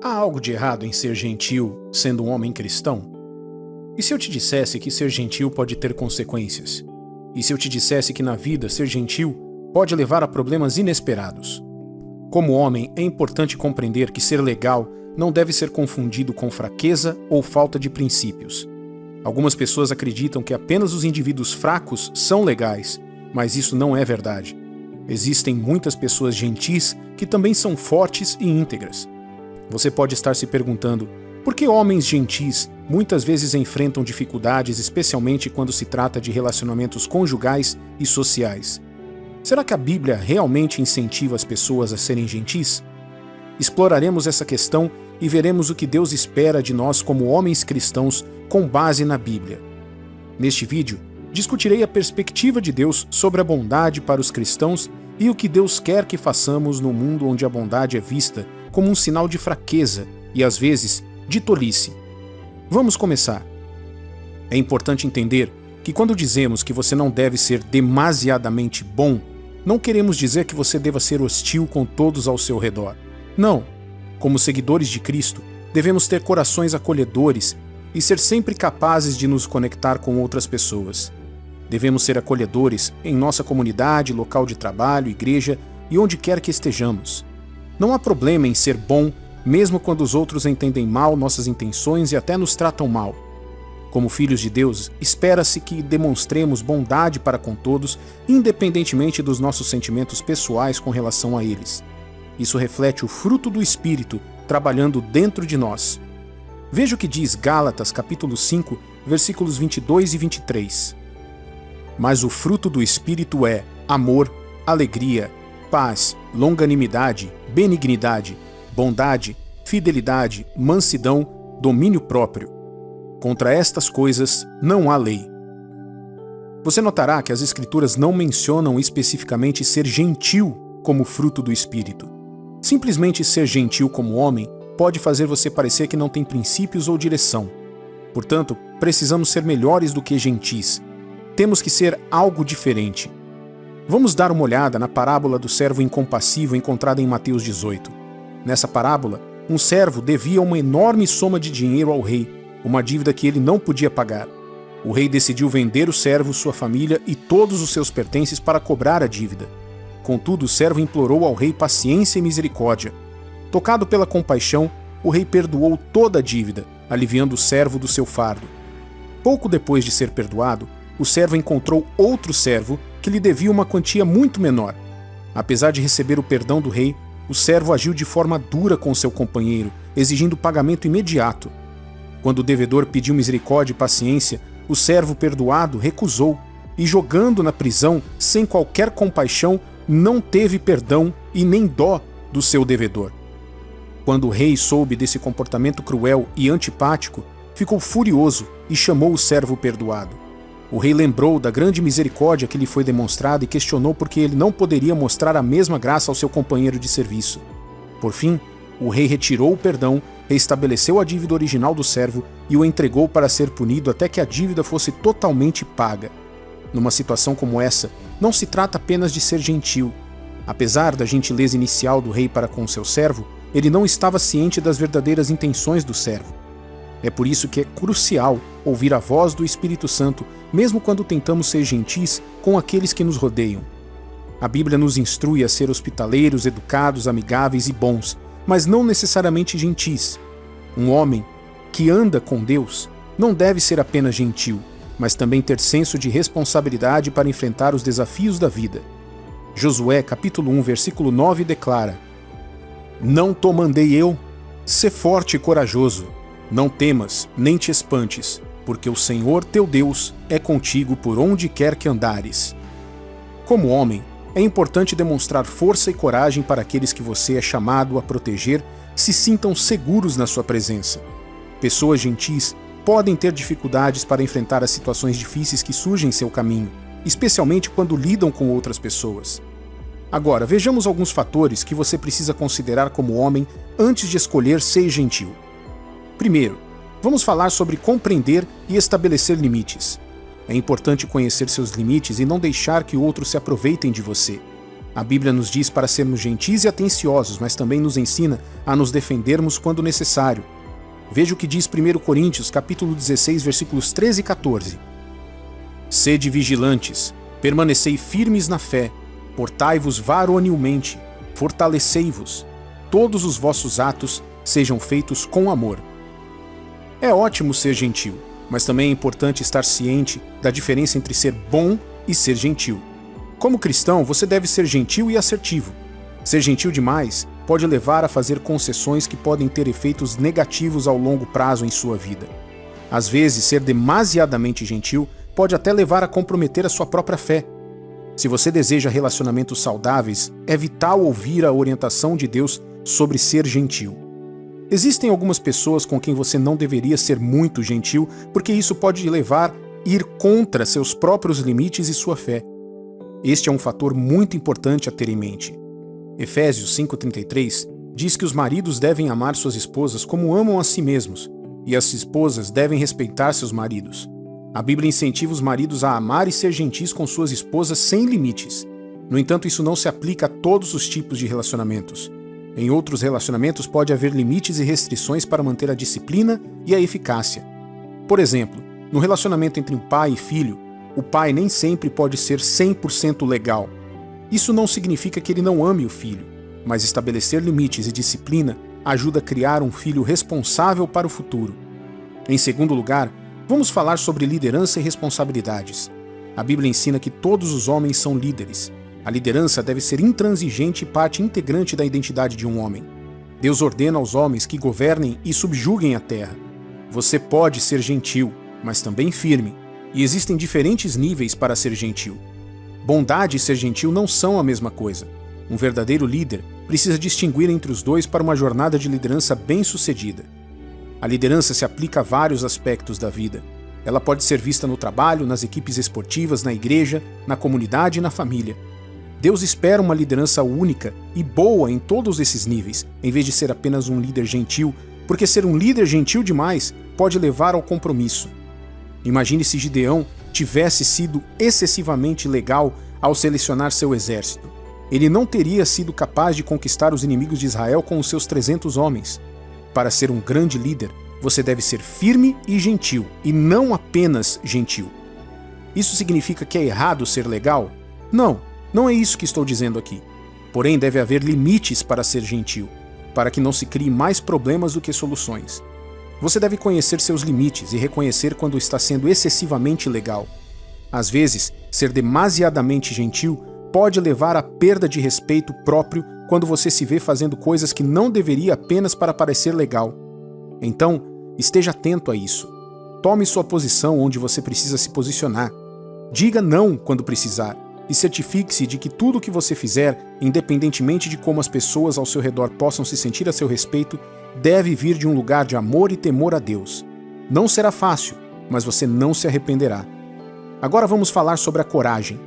Há algo de errado em ser gentil, sendo um homem cristão? E se eu te dissesse que ser gentil pode ter consequências? E se eu te dissesse que na vida ser gentil pode levar a problemas inesperados? Como homem, é importante compreender que ser legal não deve ser confundido com fraqueza ou falta de princípios. Algumas pessoas acreditam que apenas os indivíduos fracos são legais, mas isso não é verdade. Existem muitas pessoas gentis que também são fortes e íntegras. Você pode estar se perguntando, por que homens gentis muitas vezes enfrentam dificuldades, especialmente quando se trata de relacionamentos conjugais e sociais? Será que a Bíblia realmente incentiva as pessoas a serem gentis? Exploraremos essa questão e veremos o que Deus espera de nós como homens cristãos com base na Bíblia. Neste vídeo, discutirei a perspectiva de Deus sobre a bondade para os cristãos e o que Deus quer que façamos no mundo onde a bondade é vista como um sinal de fraqueza e, às vezes, de tolice. Vamos começar. É importante entender que quando dizemos que você não deve ser demasiadamente bom, não queremos dizer que você deva ser hostil com todos ao seu redor. Não. Como seguidores de Cristo, devemos ter corações acolhedores e ser sempre capazes de nos conectar com outras pessoas. Devemos ser acolhedores em nossa comunidade, local de trabalho, igreja e onde quer que estejamos. Não há problema em ser bom, mesmo quando os outros entendem mal nossas intenções e até nos tratam mal. Como filhos de Deus, espera-se que demonstremos bondade para com todos, independentemente dos nossos sentimentos pessoais com relação a eles. Isso reflete o fruto do Espírito trabalhando dentro de nós. Veja o que diz Gálatas capítulo 5, versículos 22 e 23. Mas o fruto do Espírito é amor, alegria, paz, longanimidade, benignidade, bondade, fidelidade, mansidão, domínio próprio. Contra estas coisas não há lei. Você notará que as Escrituras não mencionam especificamente ser gentil como fruto do Espírito. Simplesmente ser gentil como homem pode fazer você parecer que não tem princípios ou direção. Portanto, precisamos ser melhores do que gentis. Temos que ser algo diferente. Vamos dar uma olhada na parábola do servo incompassível encontrada em Mateus 18. Nessa parábola, um servo devia uma enorme soma de dinheiro ao rei, uma dívida que ele não podia pagar. O rei decidiu vender o servo, sua família e todos os seus pertences para cobrar a dívida. Contudo, o servo implorou ao rei paciência e misericórdia. Tocado pela compaixão, o rei perdoou toda a dívida, aliviando o servo do seu fardo. Pouco depois de ser perdoado, o servo encontrou outro servo que lhe devia uma quantia muito menor. Apesar de receber o perdão do rei, o servo agiu de forma dura com seu companheiro, exigindo pagamento imediato. Quando o devedor pediu misericórdia e paciência, o servo perdoado recusou e, jogando na prisão sem qualquer compaixão, não teve perdão e nem dó do seu devedor. Quando o rei soube desse comportamento cruel e antipático, ficou furioso e chamou o servo perdoado. O rei lembrou da grande misericórdia que lhe foi demonstrada e questionou por que ele não poderia mostrar a mesma graça ao seu companheiro de serviço. Por fim, o rei retirou o perdão, restabeleceu a dívida original do servo e o entregou para ser punido até que a dívida fosse totalmente paga. Numa situação como essa, não se trata apenas de ser gentil. Apesar da gentileza inicial do rei para com seu servo, ele não estava ciente das verdadeiras intenções do servo. É por isso que é crucial ouvir a voz do Espírito Santo, mesmo quando tentamos ser gentis com aqueles que nos rodeiam. A Bíblia nos instrui a ser hospitaleiros, educados, amigáveis e bons, mas não necessariamente gentis. Um homem que anda com Deus não deve ser apenas gentil, mas também ter senso de responsabilidade para enfrentar os desafios da vida. Josué capítulo 1, versículo 9 declara: Não te mandei eu? Sê forte e corajoso. Não temas, nem te espantes, porque o Senhor teu Deus é contigo por onde quer que andares. Como homem, é importante demonstrar força e coragem para aqueles que você é chamado a proteger se sintam seguros na sua presença. Pessoas gentis podem ter dificuldades para enfrentar as situações difíceis que surgem em seu caminho, especialmente quando lidam com outras pessoas. Agora, vejamos alguns fatores que você precisa considerar como homem antes de escolher ser gentil. Primeiro, vamos falar sobre compreender e estabelecer limites. É importante conhecer seus limites e não deixar que outros se aproveitem de você. A Bíblia nos diz para sermos gentis e atenciosos, mas também nos ensina a nos defendermos quando necessário. Veja o que diz 1 Coríntios, capítulo 16, versículos 13 e 14. Sede vigilantes, permanecei firmes na fé, portai-vos varonilmente, fortalecei-vos, todos os vossos atos sejam feitos com amor. É ótimo ser gentil, mas também é importante estar ciente da diferença entre ser bom e ser gentil. Como cristão, você deve ser gentil e assertivo. Ser gentil demais pode levar a fazer concessões que podem ter efeitos negativos ao longo prazo em sua vida. Às vezes, ser demasiadamente gentil pode até levar a comprometer a sua própria fé. Se você deseja relacionamentos saudáveis, é vital ouvir a orientação de Deus sobre ser gentil. Existem algumas pessoas com quem você não deveria ser muito gentil, porque isso pode levar a ir contra seus próprios limites e sua fé. Este é um fator muito importante a ter em mente. Efésios 5,33 diz que os maridos devem amar suas esposas como amam a si mesmos, e as esposas devem respeitar seus maridos. A Bíblia incentiva os maridos a amar e ser gentis com suas esposas sem limites. No entanto, isso não se aplica a todos os tipos de relacionamentos. Em outros relacionamentos pode haver limites e restrições para manter a disciplina e a eficácia. Por exemplo, no relacionamento entre um pai e filho, o pai nem sempre pode ser 100% legal. Isso não significa que ele não ame o filho, mas estabelecer limites e disciplina ajuda a criar um filho responsável para o futuro. Em segundo lugar, vamos falar sobre liderança e responsabilidades. A Bíblia ensina que todos os homens são líderes. A liderança deve ser intransigente e parte integrante da identidade de um homem. Deus ordena aos homens que governem e subjuguem a terra. Você pode ser gentil, mas também firme, e existem diferentes níveis para ser gentil. Bondade e ser gentil não são a mesma coisa. Um verdadeiro líder precisa distinguir entre os dois para uma jornada de liderança bem-sucedida. A liderança se aplica a vários aspectos da vida. Ela pode ser vista no trabalho, nas equipes esportivas, na igreja, na comunidade e na família. Deus espera uma liderança única e boa em todos esses níveis, em vez de ser apenas um líder gentil, porque ser um líder gentil demais pode levar ao compromisso. Imagine se Gideão tivesse sido excessivamente legal ao selecionar seu exército. Ele não teria sido capaz de conquistar os inimigos de Israel com os seus 300 homens. Para ser um grande líder, você deve ser firme e gentil, e não apenas gentil. Isso significa que é errado ser legal? Não, não é isso que estou dizendo aqui. Porém, deve haver limites para ser gentil, para que não se crie mais problemas do que soluções. Você deve conhecer seus limites e reconhecer quando está sendo excessivamente legal. Às vezes, ser demasiadamente gentil pode levar à perda de respeito próprio quando você se vê fazendo coisas que não deveria apenas para parecer legal. Então, esteja atento a isso. Tome sua posição onde você precisa se posicionar. Diga não quando precisar e certifique-se de que tudo o que você fizer, independentemente de como as pessoas ao seu redor possam se sentir a seu respeito, deve vir de um lugar de amor e temor a Deus. Não será fácil, mas você não se arrependerá. Agora vamos falar sobre a coragem.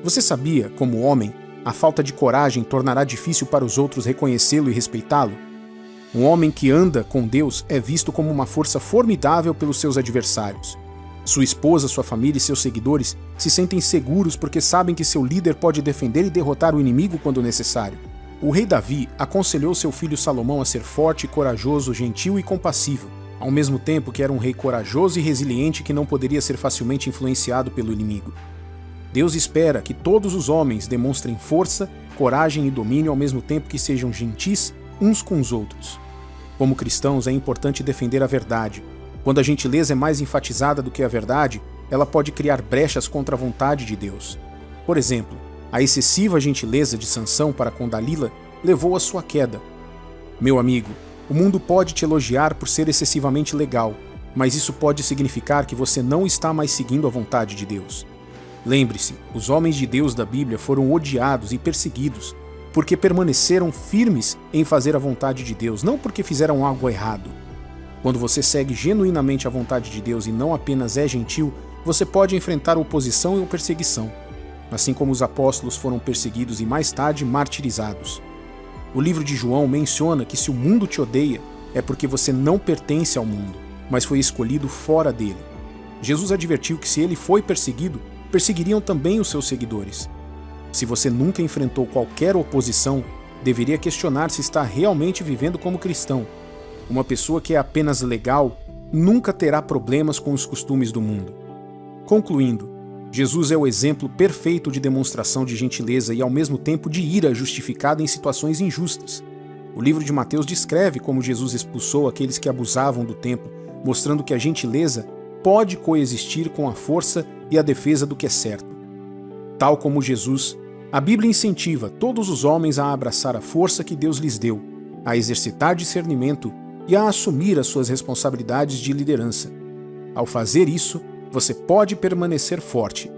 Você sabia, como homem, a falta de coragem tornará difícil para os outros reconhecê-lo e respeitá-lo? Um homem que anda com Deus é visto como uma força formidável pelos seus adversários. Sua esposa, sua família e seus seguidores se sentem seguros porque sabem que seu líder pode defender e derrotar o inimigo quando necessário. O rei Davi aconselhou seu filho Salomão a ser forte, corajoso, gentil e compassivo, ao mesmo tempo que era um rei corajoso e resiliente que não poderia ser facilmente influenciado pelo inimigo. Deus espera que todos os homens demonstrem força, coragem e domínio ao mesmo tempo que sejam gentis uns com os outros. Como cristãos, é importante defender a verdade. Quando a gentileza é mais enfatizada do que a verdade, ela pode criar brechas contra a vontade de Deus. Por exemplo, a excessiva gentileza de Sansão para com Dalila levou à sua queda. Meu amigo, o mundo pode te elogiar por ser excessivamente legal, mas isso pode significar que você não está mais seguindo a vontade de Deus. Lembre-se, os homens de Deus da Bíblia foram odiados e perseguidos porque permaneceram firmes em fazer a vontade de Deus, não porque fizeram algo errado. Quando você segue genuinamente a vontade de Deus e não apenas é gentil, você pode enfrentar oposição e perseguição, assim como os apóstolos foram perseguidos e mais tarde martirizados. O livro de João menciona que se o mundo te odeia, é porque você não pertence ao mundo, mas foi escolhido fora dele. Jesus advertiu que se ele foi perseguido, perseguiriam também os seus seguidores. Se você nunca enfrentou qualquer oposição, deveria questionar se está realmente vivendo como cristão. Uma pessoa que é apenas legal nunca terá problemas com os costumes do mundo. Concluindo, Jesus é o exemplo perfeito de demonstração de gentileza e ao mesmo tempo de ira justificada em situações injustas. O livro de Mateus descreve como Jesus expulsou aqueles que abusavam do templo, mostrando que a gentileza pode coexistir com a força e a defesa do que é certo. Tal como Jesus, a Bíblia incentiva todos os homens a abraçar a força que Deus lhes deu, a exercitar discernimento e a assumir as suas responsabilidades de liderança. Ao fazer isso, você pode permanecer forte.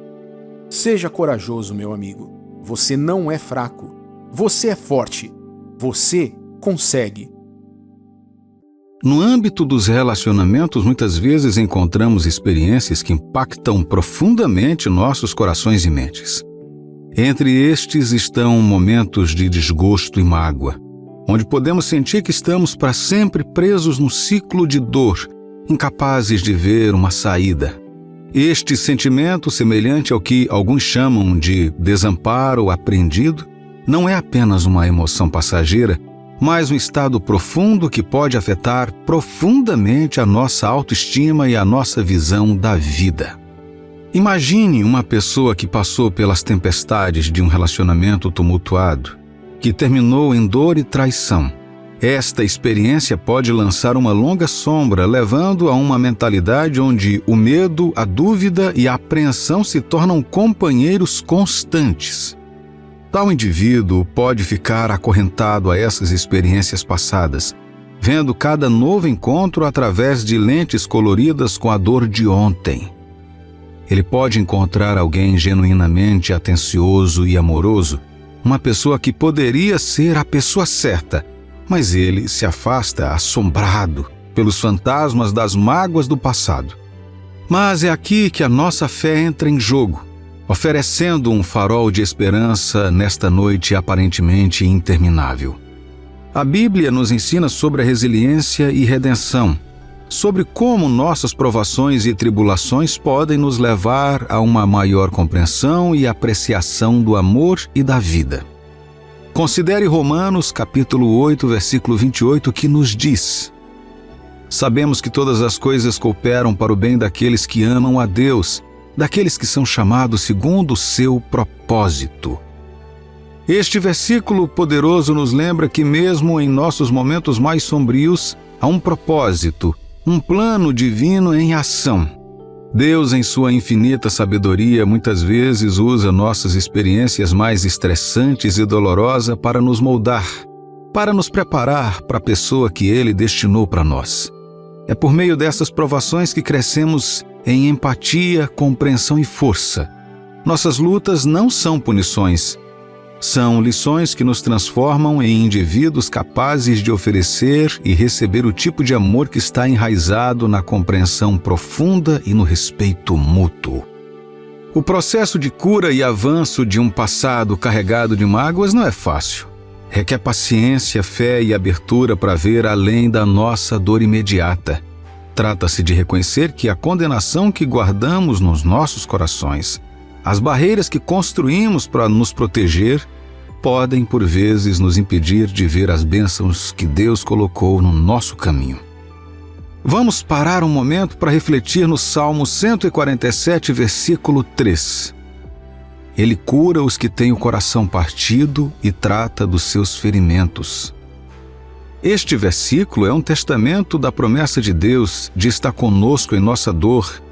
Seja corajoso, meu amigo. Você não é fraco. Você é forte. Você consegue. No âmbito dos relacionamentos, muitas vezes encontramos experiências que impactam profundamente nossos corações e mentes. Entre estes estão momentos de desgosto e mágoa, onde podemos sentir que estamos para sempre presos num ciclo de dor, incapazes de ver uma saída. Este sentimento, semelhante ao que alguns chamam de desamparo aprendido, não é apenas uma emoção passageira, mas um estado profundo que pode afetar profundamente a nossa autoestima e a nossa visão da vida. Imagine uma pessoa que passou pelas tempestades de um relacionamento tumultuado, que terminou em dor e traição. Esta experiência pode lançar uma longa sombra, levando a uma mentalidade onde o medo, a dúvida e a apreensão se tornam companheiros constantes. Tal indivíduo pode ficar acorrentado a essas experiências passadas, vendo cada novo encontro através de lentes coloridas com a dor de ontem. Ele pode encontrar alguém genuinamente atencioso e amoroso, uma pessoa que poderia ser a pessoa certa, mas ele se afasta assombrado pelos fantasmas das mágoas do passado. Mas é aqui que a nossa fé entra em jogo, oferecendo um farol de esperança nesta noite aparentemente interminável. A Bíblia nos ensina sobre a resiliência e redenção, sobre como nossas provações e tribulações podem nos levar a uma maior compreensão e apreciação do amor e da vida. Considere Romanos capítulo 8, versículo 28, que nos diz: Sabemos que todas as coisas cooperam para o bem daqueles que amam a Deus, daqueles que são chamados segundo o seu propósito. Este versículo poderoso nos lembra que mesmo em nossos momentos mais sombrios, há um propósito, um plano divino em ação. Deus, em sua infinita sabedoria, muitas vezes usa nossas experiências mais estressantes e dolorosas para nos moldar, para nos preparar para a pessoa que Ele destinou para nós. É por meio dessas provações que crescemos em empatia, compreensão e força. Nossas lutas não são punições, são lições que nos transformam em indivíduos capazes de oferecer e receber o tipo de amor que está enraizado na compreensão profunda e no respeito mútuo. O processo de cura e avanço de um passado carregado de mágoas não é fácil. Requer paciência, fé e abertura para ver além da nossa dor imediata. Trata-se de reconhecer que a condenação que guardamos nos nossos corações, as barreiras que construímos para nos proteger, podem, por vezes, nos impedir de ver as bênçãos que Deus colocou no nosso caminho. Vamos parar um momento para refletir no Salmo 147, versículo 3. Ele cura os que têm o coração partido e trata dos seus ferimentos. Este versículo é um testamento da promessa de Deus de estar conosco em nossa dor,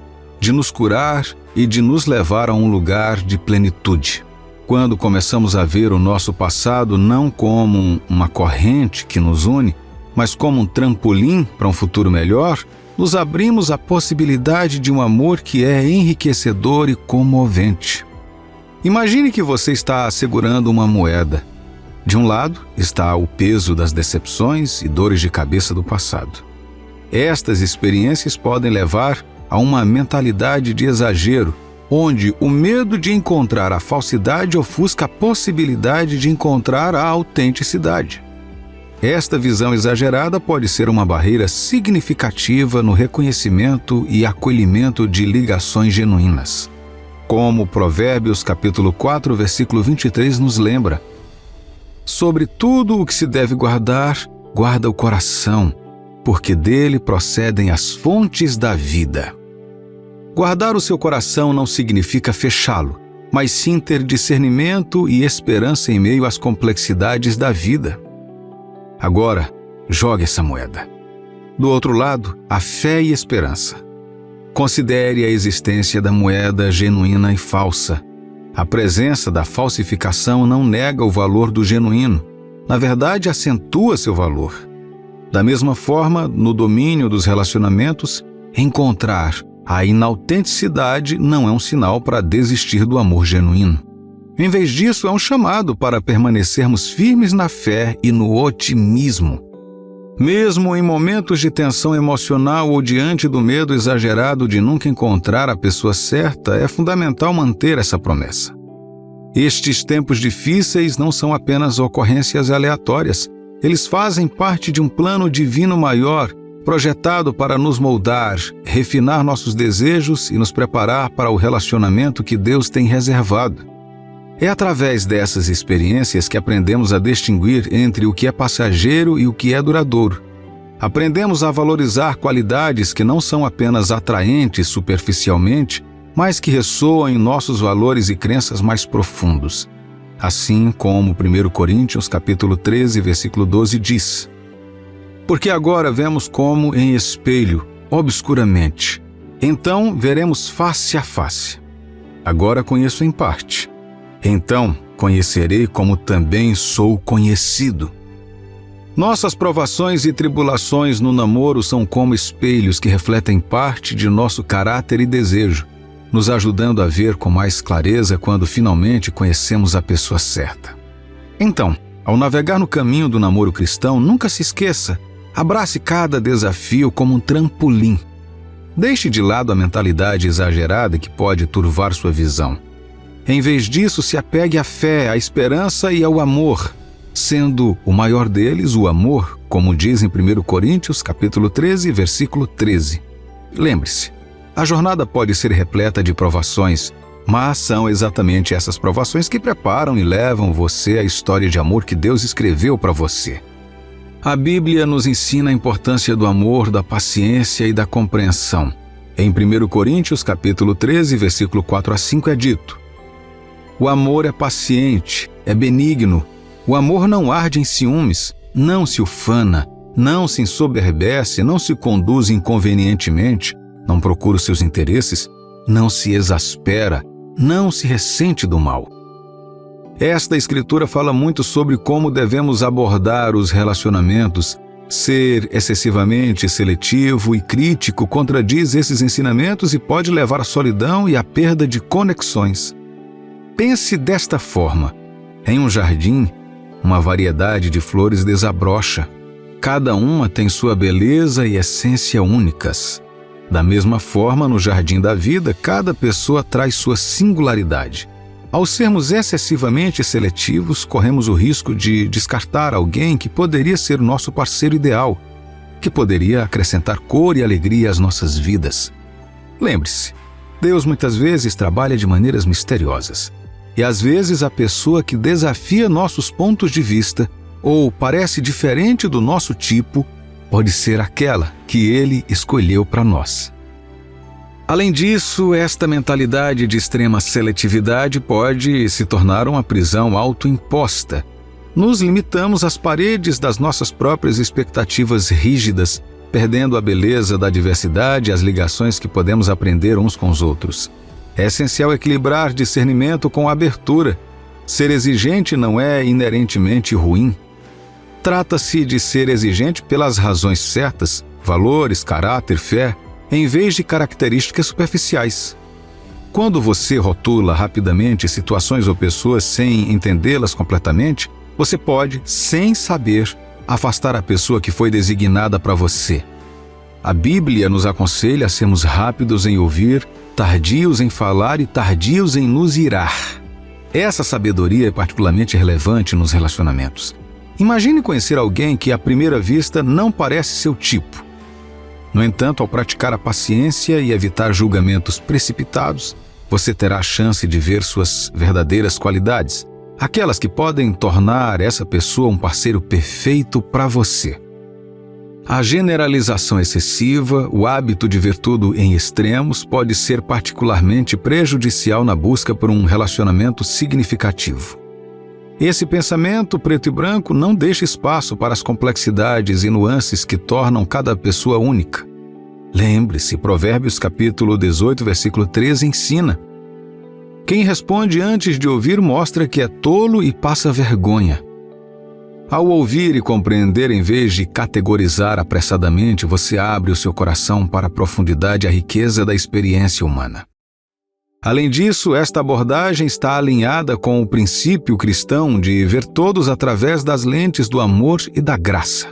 de nos curar e de nos levar a um lugar de plenitude. Quando começamos a ver o nosso passado não como uma corrente que nos une, mas como um trampolim para um futuro melhor, nos abrimos à possibilidade de um amor que é enriquecedor e comovente. Imagine que você está segurando uma moeda. De um lado está o peso das decepções e dores de cabeça do passado. Estas experiências podem levar a uma mentalidade de exagero, onde o medo de encontrar a falsidade ofusca a possibilidade de encontrar a autenticidade. Esta visão exagerada pode ser uma barreira significativa no reconhecimento e acolhimento de ligações genuínas. como Provérbios capítulo 4, versículo 23 nos lembra. Sobre tudo o que se deve guardar, guarda o coração, porque dele procedem as fontes da vida. Guardar o seu coração não significa fechá-lo, mas sim ter discernimento e esperança em meio às complexidades da vida. Agora, jogue essa moeda. Do outro lado, a fé e esperança. Considere a existência da moeda genuína e falsa. A presença da falsificação não nega o valor do genuíno. Na verdade, acentua seu valor. Da mesma forma, no domínio dos relacionamentos, encontrar a inautenticidade não é um sinal para desistir do amor genuíno. Em vez disso, é um chamado para permanecermos firmes na fé e no otimismo. Mesmo em momentos de tensão emocional ou diante do medo exagerado de nunca encontrar a pessoa certa, é fundamental manter essa promessa. Estes tempos difíceis não são apenas ocorrências aleatórias. Eles fazem parte de um plano divino maior, projetado para nos moldar, refinar nossos desejos e nos preparar para o relacionamento que Deus tem reservado. É através dessas experiências que aprendemos a distinguir entre o que é passageiro e o que é duradouro. Aprendemos a valorizar qualidades que não são apenas atraentes superficialmente, mas que ressoam em nossos valores e crenças mais profundos. Assim como 1 Coríntios capítulo 13, versículo 12 diz: Porque agora vemos como em espelho, obscuramente. Então veremos face a face. Agora conheço em parte. Então conhecerei como também sou conhecido. Nossas provações e tribulações no namoro são como espelhos que refletem parte de nosso caráter e desejo, nos ajudando a ver com mais clareza quando finalmente conhecemos a pessoa certa. Então, ao navegar no caminho do namoro cristão, nunca se esqueça, abrace cada desafio como um trampolim. Deixe de lado a mentalidade exagerada que pode turvar sua visão. Em vez disso, se apegue à fé, à esperança e ao amor, sendo o maior deles o amor, como diz em 1 Coríntios capítulo 13, versículo 13. Lembre-se, a jornada pode ser repleta de provações, mas são exatamente essas provações que preparam e levam você à história de amor que Deus escreveu para você. A Bíblia nos ensina a importância do amor, da paciência e da compreensão. Em 1 Coríntios capítulo 13, versículo 4 a 5 é dito: O amor é paciente, é benigno. O amor não arde em ciúmes, não se ufana, não se ensoberbece, não se conduz inconvenientemente, não procura os seus interesses, não se exaspera, não se ressente do mal. Esta escritura fala muito sobre como devemos abordar os relacionamentos. Ser excessivamente seletivo e crítico contradiz esses ensinamentos e pode levar à solidão e à perda de conexões. Pense desta forma: em um jardim, uma variedade de flores desabrocha. Cada uma tem sua beleza e essência únicas. Da mesma forma, no jardim da vida, cada pessoa traz sua singularidade. Ao sermos excessivamente seletivos, corremos o risco de descartar alguém que poderia ser o nosso parceiro ideal, que poderia acrescentar cor e alegria às nossas vidas. Lembre-se, Deus muitas vezes trabalha de maneiras misteriosas. E às vezes a pessoa que desafia nossos pontos de vista ou parece diferente do nosso tipo pode ser aquela que Ele escolheu para nós. Além disso, esta mentalidade de extrema seletividade pode se tornar uma prisão autoimposta. Nos limitamos às paredes das nossas próprias expectativas rígidas, perdendo a beleza da diversidade e as ligações que podemos aprender uns com os outros. É essencial equilibrar discernimento com abertura. Ser exigente não é inerentemente ruim. Trata-se de ser exigente pelas razões certas, valores, caráter, fé, em vez de características superficiais. Quando você rotula rapidamente situações ou pessoas sem entendê-las completamente, você pode, sem saber, afastar a pessoa que foi designada para você. A Bíblia nos aconselha a sermos rápidos em ouvir, tardios em falar e tardios em nos irar. Essa sabedoria é particularmente relevante nos relacionamentos. Imagine conhecer alguém que à primeira vista não parece seu tipo. No entanto, ao praticar a paciência e evitar julgamentos precipitados, você terá a chance de ver suas verdadeiras qualidades, aquelas que podem tornar essa pessoa um parceiro perfeito para você. A generalização excessiva, o hábito de ver tudo em extremos, pode ser particularmente prejudicial na busca por um relacionamento significativo. Esse pensamento preto e branco não deixa espaço para as complexidades e nuances que tornam cada pessoa única. Lembre-se, Provérbios capítulo 18, versículo 13 ensina: quem responde antes de ouvir mostra que é tolo e passa vergonha. Ao ouvir e compreender, em vez de categorizar apressadamente, você abre o seu coração para a profundidade e a riqueza da experiência humana. Além disso, esta abordagem está alinhada com o princípio cristão de ver todos através das lentes do amor e da graça.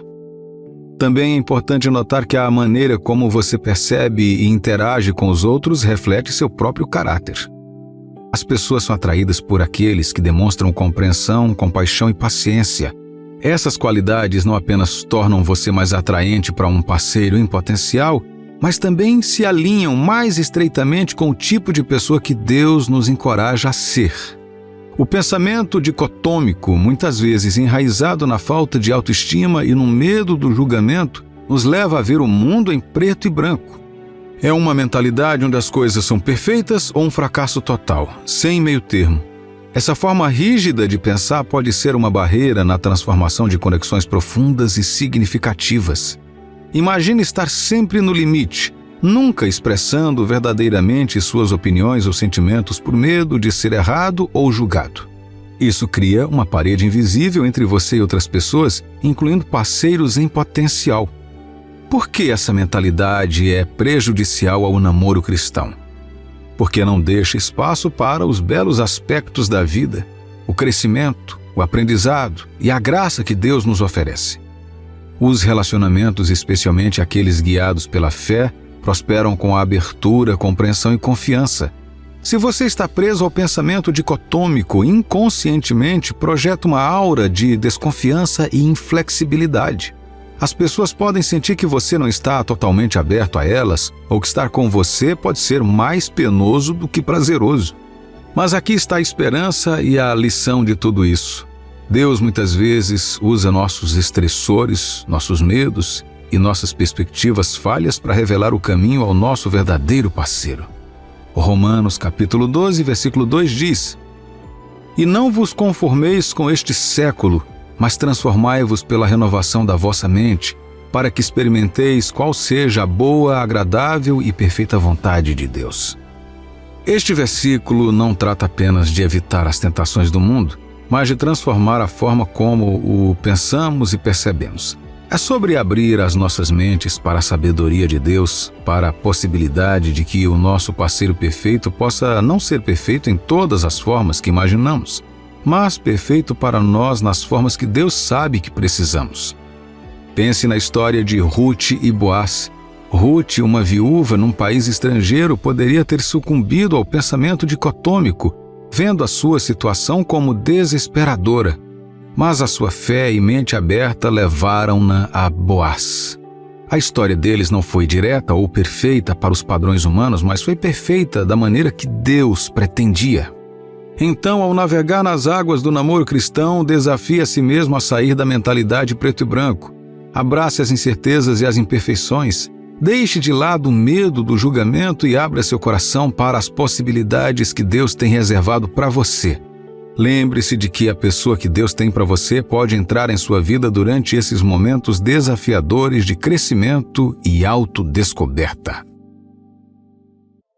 Também é importante notar que a maneira como você percebe e interage com os outros reflete seu próprio caráter. As pessoas são atraídas por aqueles que demonstram compreensão, compaixão e paciência. Essas qualidades não apenas tornam você mais atraente para um parceiro em potencial, mas também se alinham mais estreitamente com o tipo de pessoa que Deus nos encoraja a ser. O pensamento dicotômico, muitas vezes enraizado na falta de autoestima e no medo do julgamento, nos leva a ver o mundo em preto e branco. É uma mentalidade onde as coisas são perfeitas ou um fracasso total, sem meio termo. Essa forma rígida de pensar pode ser uma barreira na transformação de conexões profundas e significativas. Imagine estar sempre no limite, nunca expressando verdadeiramente suas opiniões ou sentimentos por medo de ser errado ou julgado. Isso cria uma parede invisível entre você e outras pessoas, incluindo parceiros em potencial. Por que essa mentalidade é prejudicial ao namoro cristão? Porque não deixa espaço para os belos aspectos da vida, o crescimento, o aprendizado e a graça que Deus nos oferece. Os relacionamentos, especialmente aqueles guiados pela fé, prosperam com a abertura, compreensão e confiança. Se você está preso ao pensamento dicotômico, inconscientemente projeta uma aura de desconfiança e inflexibilidade. As pessoas podem sentir que você não está totalmente aberto a elas, ou que estar com você pode ser mais penoso do que prazeroso. Mas aqui está a esperança e a lição de tudo isso. Deus muitas vezes usa nossos estressores, nossos medos e nossas perspectivas falhas para revelar o caminho ao nosso verdadeiro parceiro. Romanos capítulo 12, versículo 2 diz: E não vos conformeis com este século, mas transformai-vos pela renovação da vossa mente, para que experimenteis qual seja a boa, agradável e perfeita vontade de Deus. Este versículo não trata apenas de evitar as tentações do mundo, mas de transformar a forma como o pensamos e percebemos. É sobre abrir as nossas mentes para a sabedoria de Deus, para a possibilidade de que o nosso parceiro perfeito possa não ser perfeito em todas as formas que imaginamos, mas perfeito para nós nas formas que Deus sabe que precisamos. Pense na história de Ruth e Boaz. Ruth, uma viúva num país estrangeiro, poderia ter sucumbido ao pensamento dicotômico, vendo a sua situação como desesperadora. Mas a sua fé e mente aberta levaram-na a Boaz. A história deles não foi direta ou perfeita para os padrões humanos, mas foi perfeita da maneira que Deus pretendia. Então, ao navegar nas águas do namoro cristão, desafie a si mesmo a sair da mentalidade preto e branco. Abrace as incertezas e as imperfeições. Deixe de lado o medo do julgamento e abra seu coração para as possibilidades que Deus tem reservado para você. Lembre-se de que a pessoa que Deus tem para você pode entrar em sua vida durante esses momentos desafiadores de crescimento e autodescoberta.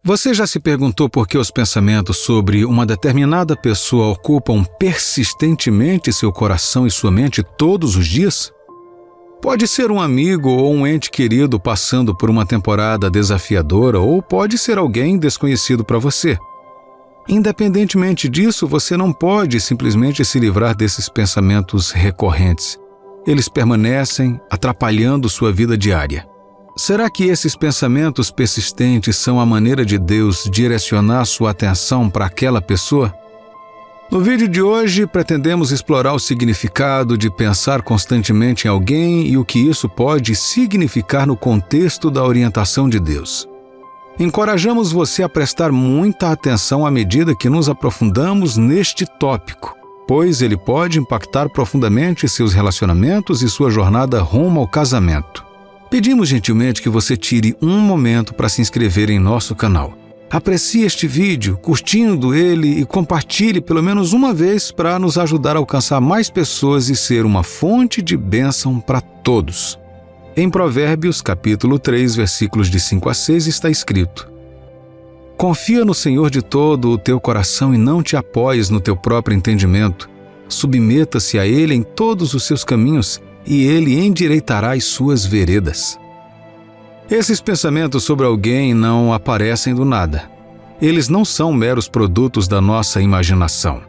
Você já se perguntou por que os pensamentos sobre uma determinada pessoa ocupam persistentemente seu coração e sua mente todos os dias? Pode ser um amigo ou um ente querido passando por uma temporada desafiadora, ou pode ser alguém desconhecido para você. Independentemente disso, você não pode simplesmente se livrar desses pensamentos recorrentes. Eles permanecem atrapalhando sua vida diária. Será que esses pensamentos persistentes são a maneira de Deus direcionar sua atenção para aquela pessoa? No vídeo de hoje, pretendemos explorar o significado de pensar constantemente em alguém e o que isso pode significar no contexto da orientação de Deus. Encorajamos você a prestar muita atenção à medida que nos aprofundamos neste tópico, pois ele pode impactar profundamente seus relacionamentos e sua jornada rumo ao casamento. Pedimos gentilmente que você tire um momento para se inscrever em nosso canal. Aprecie este vídeo, curtindo ele e compartilhe pelo menos uma vez para nos ajudar a alcançar mais pessoas e ser uma fonte de bênção para todos. Em Provérbios, capítulo 3, versículos de 5 a 6, está escrito: Confia no Senhor de todo o teu coração e não te apoies no teu próprio entendimento. Submeta-se a Ele em todos os seus caminhos e Ele endireitará as suas veredas. Esses pensamentos sobre alguém não aparecem do nada. Eles não são meros produtos da nossa imaginação.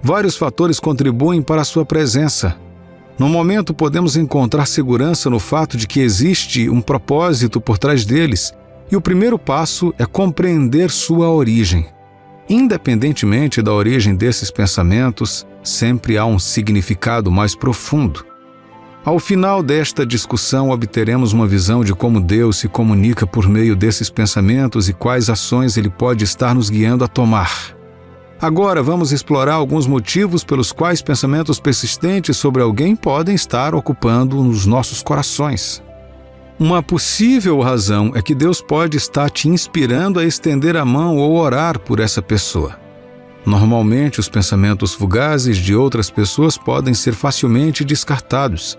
Vários fatores contribuem para a sua presença. No momento, podemos encontrar segurança no fato de que existe um propósito por trás deles, e o primeiro passo é compreender sua origem. Independentemente da origem desses pensamentos, sempre há um significado mais profundo. Ao final desta discussão, obteremos uma visão de como Deus se comunica por meio desses pensamentos e quais ações Ele pode estar nos guiando a tomar. Agora vamos explorar alguns motivos pelos quais pensamentos persistentes sobre alguém podem estar ocupando os nossos corações. Uma possível razão é que Deus pode estar te inspirando a estender a mão ou orar por essa pessoa. Normalmente, os pensamentos fugazes de outras pessoas podem ser facilmente descartados,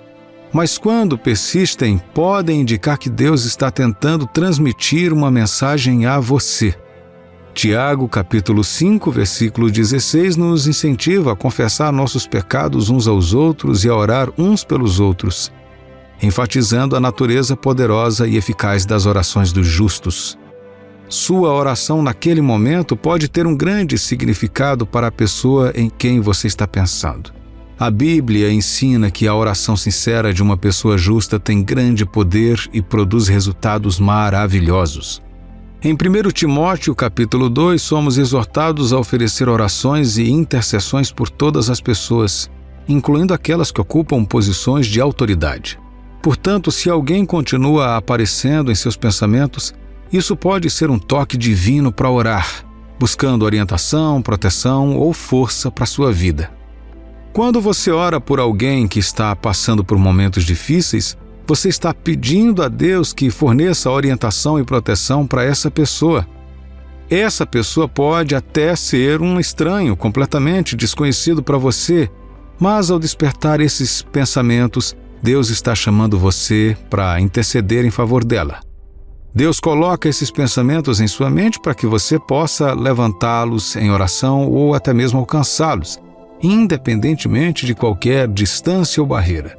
mas quando persistem, podem indicar que Deus está tentando transmitir uma mensagem a você. Tiago, capítulo 5, versículo 16, nos incentiva a confessar nossos pecados uns aos outros e a orar uns pelos outros, enfatizando a natureza poderosa e eficaz das orações dos justos. Sua oração naquele momento pode ter um grande significado para a pessoa em quem você está pensando. A Bíblia ensina que a oração sincera de uma pessoa justa tem grande poder e produz resultados maravilhosos. Em 1 Timóteo, capítulo 2, somos exortados a oferecer orações e intercessões por todas as pessoas, incluindo aquelas que ocupam posições de autoridade. Portanto, se alguém continua aparecendo em seus pensamentos, isso pode ser um toque divino para orar, buscando orientação, proteção ou força para sua vida. Quando você ora por alguém que está passando por momentos difíceis, você está pedindo a Deus que forneça orientação e proteção para essa pessoa. Essa pessoa pode até ser um estranho, completamente desconhecido para você, mas ao despertar esses pensamentos, Deus está chamando você para interceder em favor dela. Deus coloca esses pensamentos em sua mente para que você possa levantá-los em oração ou até mesmo alcançá-los, independentemente de qualquer distância ou barreira.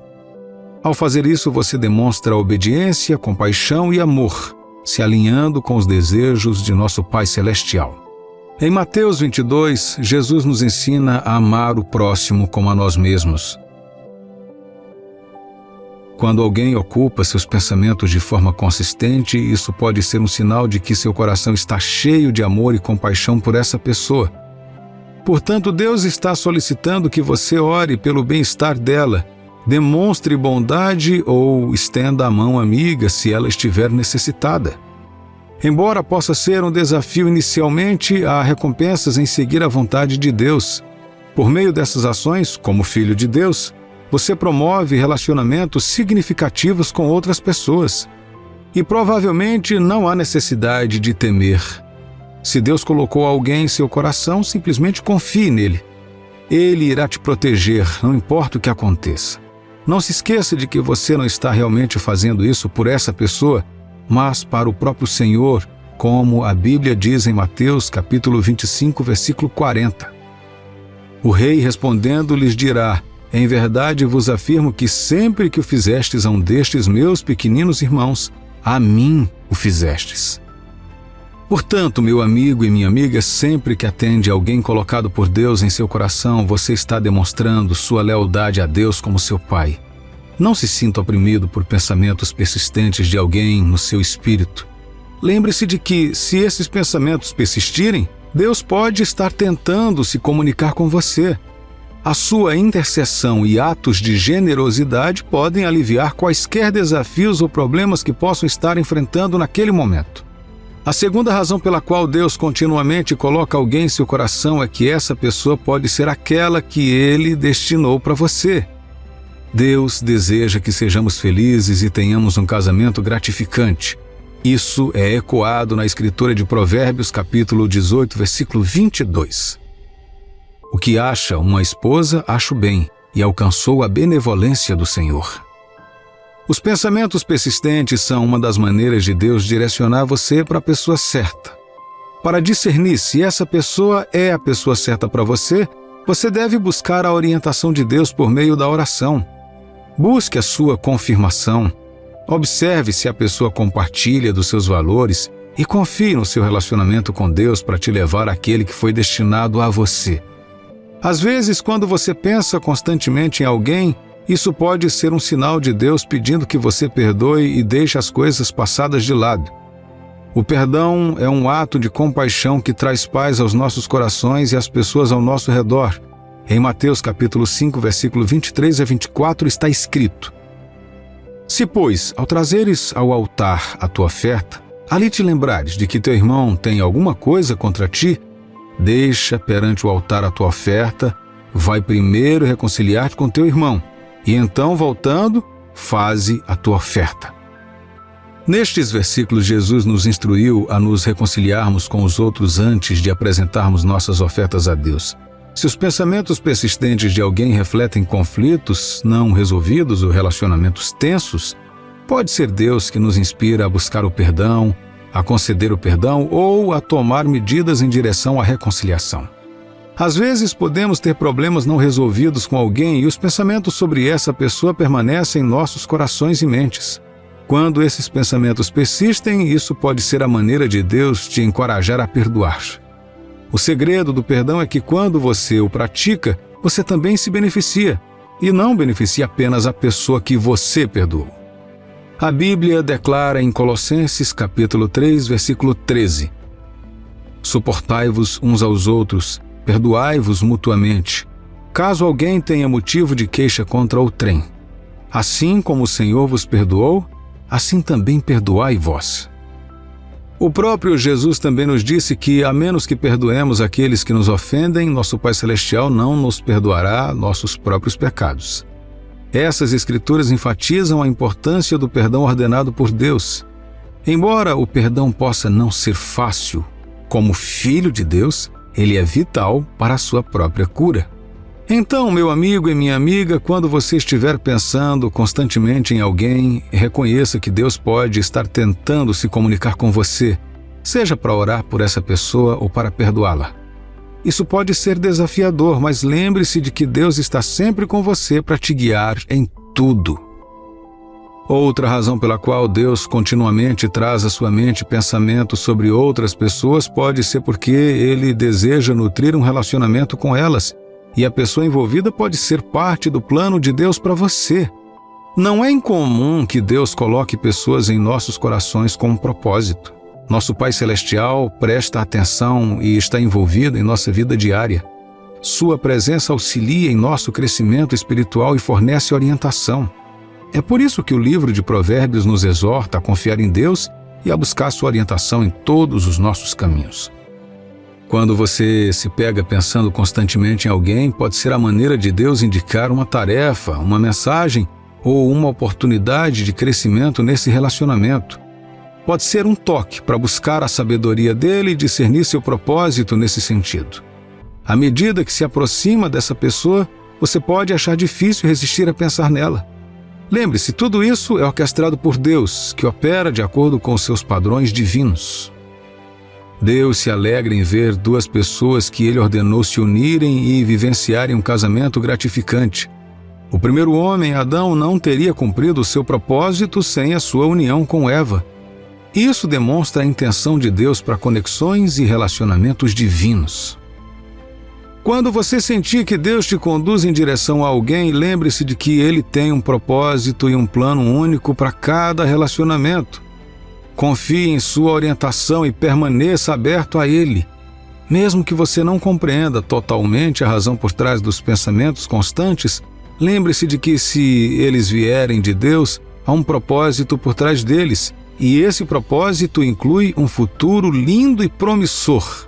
Ao fazer isso, você demonstra obediência, compaixão e amor, se alinhando com os desejos de nosso Pai Celestial. Em Mateus 22, Jesus nos ensina a amar o próximo como a nós mesmos. Quando alguém ocupa seus pensamentos de forma consistente, isso pode ser um sinal de que seu coração está cheio de amor e compaixão por essa pessoa. Portanto, Deus está solicitando que você ore pelo bem-estar dela, demonstre bondade ou estenda a mão amiga se ela estiver necessitada. Embora possa ser um desafio inicialmente, há recompensas em seguir a vontade de Deus. Por meio dessas ações, como filho de Deus, você promove relacionamentos significativos com outras pessoas. E provavelmente não há necessidade de temer. Se Deus colocou alguém em seu coração, simplesmente confie nele. Ele irá te proteger, não importa o que aconteça. Não se esqueça de que você não está realmente fazendo isso por essa pessoa, mas para o próprio Senhor, como a Bíblia diz em Mateus, capítulo 25, versículo 40. O rei respondendo lhes dirá: em verdade vos afirmo que sempre que o fizestes a um destes meus pequeninos irmãos, a mim o fizestes. Portanto, meu amigo e minha amiga, sempre que atende alguém colocado por Deus em seu coração, você está demonstrando sua lealdade a Deus como seu Pai. Não se sinta oprimido por pensamentos persistentes de alguém no seu espírito. Lembre-se de que, se esses pensamentos persistirem, Deus pode estar tentando se comunicar com você. A sua intercessão e atos de generosidade podem aliviar quaisquer desafios ou problemas que possam estar enfrentando naquele momento. A segunda razão pela qual Deus continuamente coloca alguém em seu coração é que essa pessoa pode ser aquela que Ele destinou para você. Deus deseja que sejamos felizes e tenhamos um casamento gratificante. Isso é ecoado na Escritura de Provérbios, capítulo 18, versículo 22. O que acha uma esposa, acha o bem, e alcançou a benevolência do Senhor. Os pensamentos persistentes são uma das maneiras de Deus direcionar você para a pessoa certa. Para discernir se essa pessoa é a pessoa certa para você, você deve buscar a orientação de Deus por meio da oração. Busque a sua confirmação. Observe se a pessoa compartilha dos seus valores e confie no seu relacionamento com Deus para te levar àquele que foi destinado a você. Às vezes, quando você pensa constantemente em alguém, isso pode ser um sinal de Deus pedindo que você perdoe e deixe as coisas passadas de lado. O perdão é um ato de compaixão que traz paz aos nossos corações e às pessoas ao nosso redor. Em Mateus capítulo 5, versículo 23 a 24 está escrito: Se, pois, ao trazeres ao altar a tua oferta, ali te lembrares de que teu irmão tem alguma coisa contra ti, deixa perante o altar a tua oferta, vai primeiro reconciliar-te com teu irmão, e então, voltando, faze a tua oferta. Nestes versículos, Jesus nos instruiu a nos reconciliarmos com os outros antes de apresentarmos nossas ofertas a Deus. Se os pensamentos persistentes de alguém refletem conflitos não resolvidos ou relacionamentos tensos, pode ser Deus que nos inspira a buscar o perdão, a conceder o perdão ou a tomar medidas em direção à reconciliação. Às vezes podemos ter problemas não resolvidos com alguém e os pensamentos sobre essa pessoa permanecem em nossos corações e mentes. Quando esses pensamentos persistem, isso pode ser a maneira de Deus te encorajar a perdoar. O segredo do perdão é que quando você o pratica, você também se beneficia, e não beneficia apenas a pessoa que você perdoou. A Bíblia declara em Colossenses capítulo 3, versículo 13: Suportai-vos uns aos outros, perdoai-vos mutuamente, caso alguém tenha motivo de queixa contra outrem. Assim como o Senhor vos perdoou, assim também perdoai vós. O próprio Jesus também nos disse que, a menos que perdoemos aqueles que nos ofendem, nosso Pai Celestial não nos perdoará nossos próprios pecados. Essas escrituras enfatizam a importância do perdão ordenado por Deus. Embora o perdão possa não ser fácil, como filho de Deus, ele é vital para a sua própria cura. Então, meu amigo e minha amiga, quando você estiver pensando constantemente em alguém, reconheça que Deus pode estar tentando se comunicar com você, seja para orar por essa pessoa ou para perdoá-la. Isso pode ser desafiador, mas lembre-se de que Deus está sempre com você para te guiar em tudo. Outra razão pela qual Deus continuamente traz à sua mente pensamentos sobre outras pessoas pode ser porque Ele deseja nutrir um relacionamento com elas, e a pessoa envolvida pode ser parte do plano de Deus para você. Não é incomum que Deus coloque pessoas em nossos corações com um propósito. Nosso Pai Celestial presta atenção e está envolvido em nossa vida diária. Sua presença auxilia em nosso crescimento espiritual e fornece orientação. É por isso que o livro de Provérbios nos exorta a confiar em Deus e a buscar sua orientação em todos os nossos caminhos. Quando você se pega pensando constantemente em alguém, pode ser a maneira de Deus indicar uma tarefa, uma mensagem ou uma oportunidade de crescimento nesse relacionamento. Pode ser um toque para buscar a sabedoria dele e discernir seu propósito nesse sentido. À medida que se aproxima dessa pessoa, você pode achar difícil resistir a pensar nela. Lembre-se, tudo isso é orquestrado por Deus, que opera de acordo com os seus padrões divinos. Deus se alegra em ver duas pessoas que Ele ordenou se unirem e vivenciarem um casamento gratificante. O primeiro homem, Adão, não teria cumprido o seu propósito sem a sua união com Eva. Isso demonstra a intenção de Deus para conexões e relacionamentos divinos. Quando você sentir que Deus te conduz em direção a alguém, lembre-se de que Ele tem um propósito e um plano único para cada relacionamento. Confie em sua orientação e permaneça aberto a Ele. Mesmo que você não compreenda totalmente a razão por trás dos pensamentos constantes, lembre-se de que se eles vierem de Deus, há um propósito por trás deles, e esse propósito inclui um futuro lindo e promissor.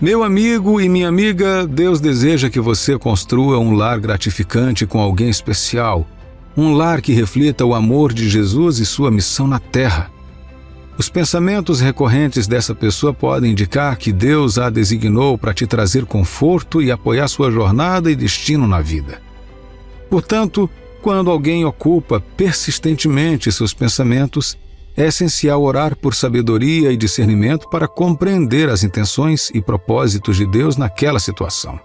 Meu amigo e minha amiga, Deus deseja que você construa um lar gratificante com alguém especial, um lar que reflita o amor de Jesus e sua missão na terra. Os pensamentos recorrentes dessa pessoa podem indicar que Deus a designou para te trazer conforto e apoiar sua jornada e destino na vida. Portanto, quando alguém ocupa persistentemente seus pensamentos, é essencial orar por sabedoria e discernimento para compreender as intenções e propósitos de Deus naquela situação.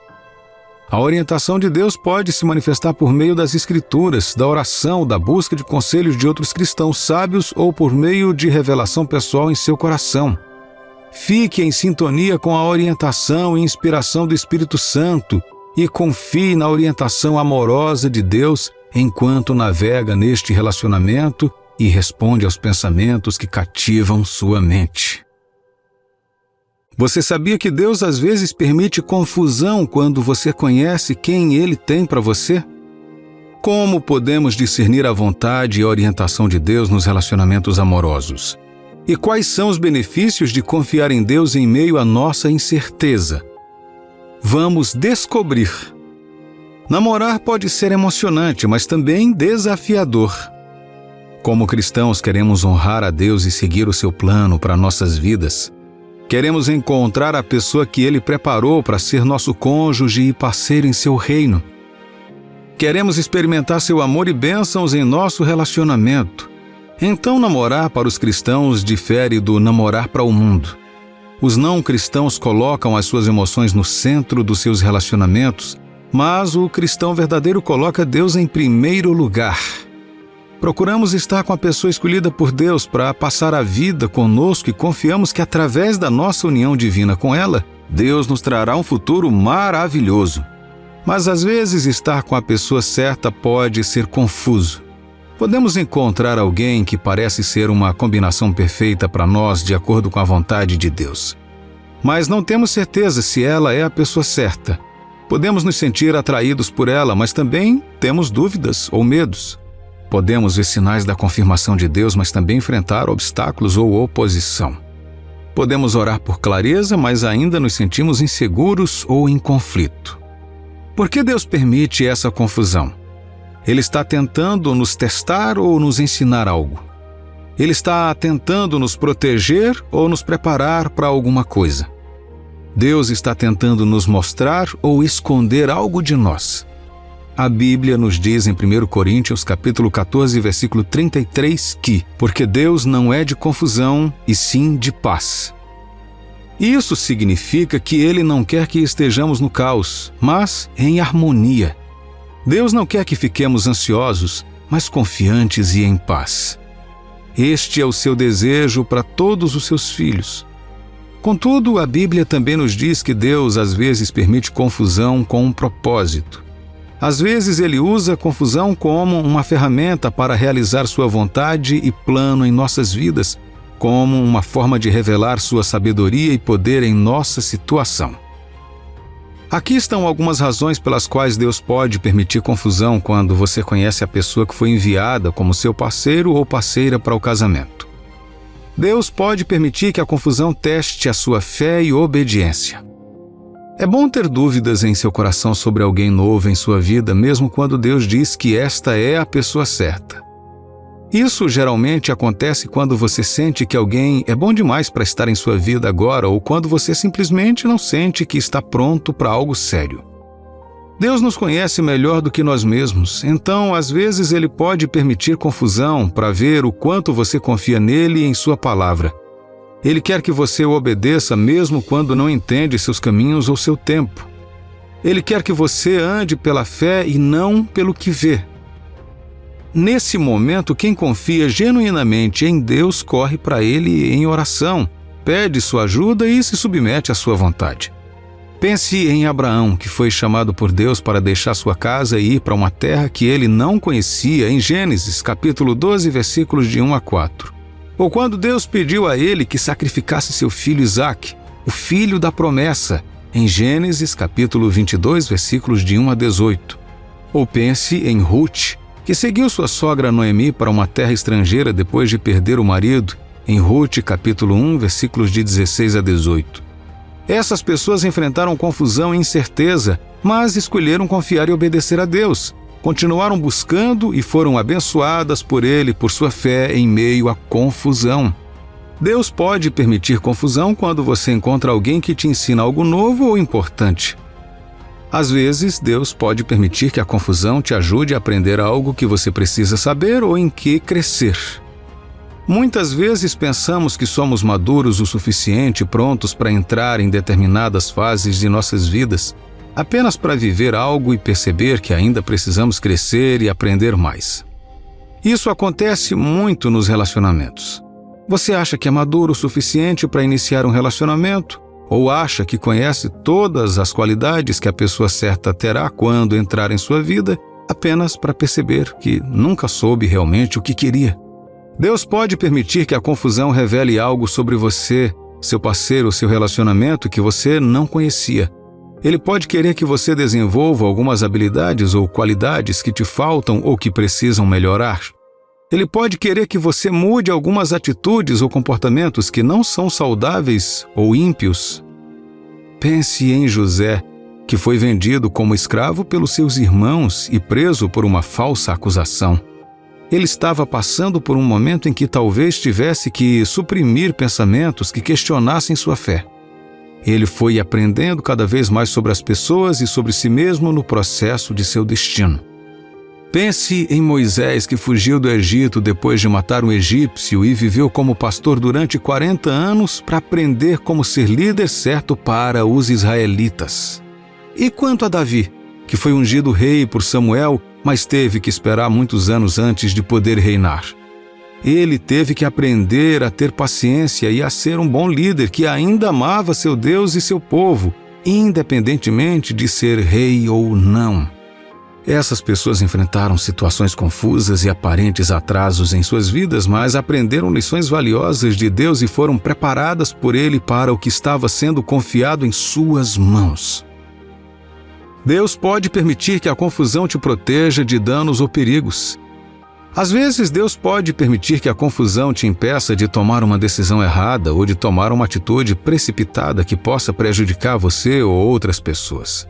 A orientação de Deus pode se manifestar por meio das Escrituras, da oração, da busca de conselhos de outros cristãos sábios ou por meio de revelação pessoal em seu coração. Fique em sintonia com a orientação e inspiração do Espírito Santo e confie na orientação amorosa de Deus enquanto navega neste relacionamento e responde aos pensamentos que cativam sua mente. Você sabia que Deus às vezes permite confusão quando você conhece quem Ele tem para você? Como podemos discernir a vontade e a orientação de Deus nos relacionamentos amorosos? E quais são os benefícios de confiar em Deus em meio à nossa incerteza? Vamos descobrir. Namorar pode ser emocionante, mas também desafiador. Como cristãos, queremos honrar a Deus e seguir o seu plano para nossas vidas. Queremos encontrar a pessoa que Ele preparou para ser nosso cônjuge e parceiro em seu reino. Queremos experimentar seu amor e bênçãos em nosso relacionamento. Então, namorar para os cristãos difere do namorar para o mundo. Os não cristãos colocam as suas emoções no centro dos seus relacionamentos, mas o cristão verdadeiro coloca Deus em primeiro lugar. Procuramos estar com a pessoa escolhida por Deus para passar a vida conosco e confiamos que através da nossa união divina com ela, Deus nos trará um futuro maravilhoso. Mas às vezes estar com a pessoa certa pode ser confuso. Podemos encontrar alguém que parece ser uma combinação perfeita para nós de acordo com a vontade de Deus. Mas não temos certeza se ela é a pessoa certa. Podemos nos sentir atraídos por ela, mas também temos dúvidas ou medos. Podemos ver sinais da confirmação de Deus, mas também enfrentar obstáculos ou oposição. Podemos orar por clareza, mas ainda nos sentimos inseguros ou em conflito. Por que Deus permite essa confusão? Ele está tentando nos testar ou nos ensinar algo? Ele está tentando nos proteger ou nos preparar para alguma coisa? Deus está tentando nos mostrar ou esconder algo de nós? A Bíblia nos diz em 1 Coríntios, capítulo 14, versículo 33, que porque Deus não é de confusão, e sim de paz. Isso significa que Ele não quer que estejamos no caos, mas em harmonia. Deus não quer que fiquemos ansiosos, mas confiantes e em paz. Este é o seu desejo para todos os seus filhos. Contudo, a Bíblia também nos diz que Deus às vezes permite confusão com um propósito. Às vezes Ele usa a confusão como uma ferramenta para realizar sua vontade e plano em nossas vidas, como uma forma de revelar sua sabedoria e poder em nossa situação. Aqui estão algumas razões pelas quais Deus pode permitir confusão quando você conhece a pessoa que foi enviada como seu parceiro ou parceira para o casamento. Deus pode permitir que a confusão teste a sua fé e obediência. É bom ter dúvidas em seu coração sobre alguém novo em sua vida, mesmo quando Deus diz que esta é a pessoa certa. Isso geralmente acontece quando você sente que alguém é bom demais para estar em sua vida agora ou quando você simplesmente não sente que está pronto para algo sério. Deus nos conhece melhor do que nós mesmos, então às vezes Ele pode permitir confusão para ver o quanto você confia nele e em sua palavra. Ele quer que você o obedeça mesmo quando não entende seus caminhos ou seu tempo. Ele quer que você ande pela fé e não pelo que vê. Nesse momento, quem confia genuinamente em Deus corre para Ele em oração, pede sua ajuda e se submete à sua vontade. Pense em Abraão, que foi chamado por Deus para deixar sua casa e ir para uma terra que ele não conhecia, em Gênesis, capítulo 12, versículos de 1 a 4. Ou quando Deus pediu a ele que sacrificasse seu filho Isaque, o filho da promessa, em Gênesis, capítulo 22, versículos de 1 a 18. Ou pense em Ruth, que seguiu sua sogra Noemi para uma terra estrangeira depois de perder o marido, em Rute, capítulo 1, versículos de 16 a 18. Essas pessoas enfrentaram confusão e incerteza, mas escolheram confiar e obedecer a Deus. Continuaram buscando e foram abençoadas por Ele por sua fé em meio à confusão. Deus pode permitir confusão quando você encontra alguém que te ensina algo novo ou importante. Às vezes, Deus pode permitir que a confusão te ajude a aprender algo que você precisa saber ou em que crescer. Muitas vezes pensamos que somos maduros o suficiente, prontos para entrar em determinadas fases de nossas vidas, apenas para viver algo e perceber que ainda precisamos crescer e aprender mais. Isso acontece muito nos relacionamentos. Você acha que é maduro o suficiente para iniciar um relacionamento? Ou acha que conhece todas as qualidades que a pessoa certa terá quando entrar em sua vida, apenas para perceber que nunca soube realmente o que queria? Deus pode permitir que a confusão revele algo sobre você, seu parceiro ou seu relacionamento que você não conhecia. Ele pode querer que você desenvolva algumas habilidades ou qualidades que te faltam ou que precisam melhorar. Ele pode querer que você mude algumas atitudes ou comportamentos que não são saudáveis ou ímpios. Pense em José, que foi vendido como escravo pelos seus irmãos e preso por uma falsa acusação. Ele estava passando por um momento em que talvez tivesse que suprimir pensamentos que questionassem sua fé. Ele foi aprendendo cada vez mais sobre as pessoas e sobre si mesmo no processo de seu destino. Pense em Moisés, que fugiu do Egito depois de matar um egípcio e viveu como pastor durante 40 anos para aprender como ser líder certo para os israelitas. E quanto a Davi, que foi ungido rei por Samuel, mas teve que esperar muitos anos antes de poder reinar. Ele teve que aprender a ter paciência e a ser um bom líder que ainda amava seu Deus e seu povo, independentemente de ser rei ou não. Essas pessoas enfrentaram situações confusas e aparentes atrasos em suas vidas, mas aprenderam lições valiosas de Deus e foram preparadas por Ele para o que estava sendo confiado em suas mãos. Deus pode permitir que a confusão te proteja de danos ou perigos. Às vezes, Deus pode permitir que a confusão te impeça de tomar uma decisão errada ou de tomar uma atitude precipitada que possa prejudicar você ou outras pessoas.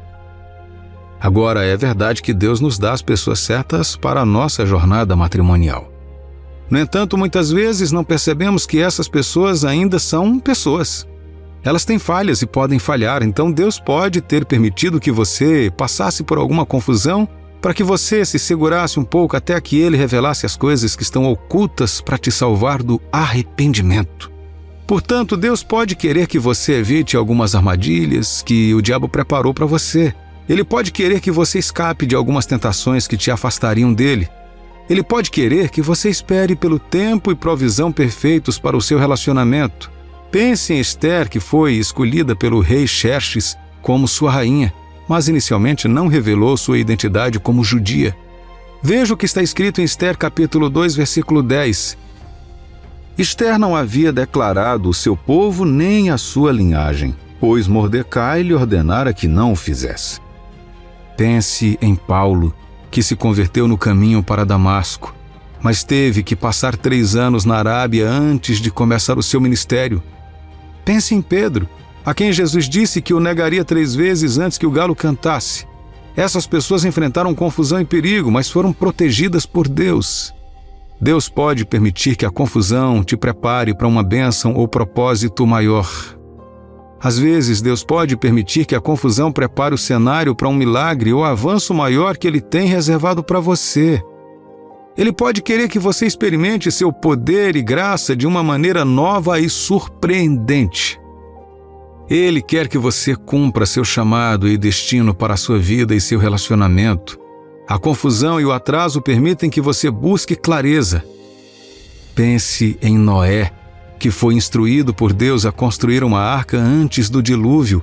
Agora, é verdade que Deus nos dá as pessoas certas para a nossa jornada matrimonial. No entanto, muitas vezes não percebemos que essas pessoas ainda são pessoas. Elas têm falhas e podem falhar, então Deus pode ter permitido que você passasse por alguma confusão para que você se segurasse um pouco até que Ele revelasse as coisas que estão ocultas para te salvar do arrependimento. Portanto, Deus pode querer que você evite algumas armadilhas que o diabo preparou para você. Ele pode querer que você escape de algumas tentações que te afastariam dele. Ele pode querer que você espere pelo tempo e provisão perfeitos para o seu relacionamento. Pense em Esther, que foi escolhida pelo rei Xerxes como sua rainha, mas inicialmente não revelou sua identidade como judia. Veja o que está escrito em Esther capítulo 2, versículo 10. Esther não havia declarado o seu povo nem a sua linhagem, pois Mordecai lhe ordenara que não o fizesse. Pense em Paulo, que se converteu no caminho para Damasco, mas teve que passar 3 anos na Arábia antes de começar o seu ministério. Pense em Pedro, a quem Jesus disse que o negaria 3 vezes antes que o galo cantasse. Essas pessoas enfrentaram confusão e perigo, mas foram protegidas por Deus. Deus pode permitir que a confusão te prepare para uma bênção ou propósito maior. Às vezes, Deus pode permitir que a confusão prepare o cenário para um milagre ou avanço maior que Ele tem reservado para você. Ele pode querer que você experimente seu poder e graça de uma maneira nova e surpreendente. Ele quer que você cumpra seu chamado e destino para a sua vida e seu relacionamento. A confusão e o atraso permitem que você busque clareza. Pense em Noé, que foi instruído por Deus a construir uma arca antes do dilúvio.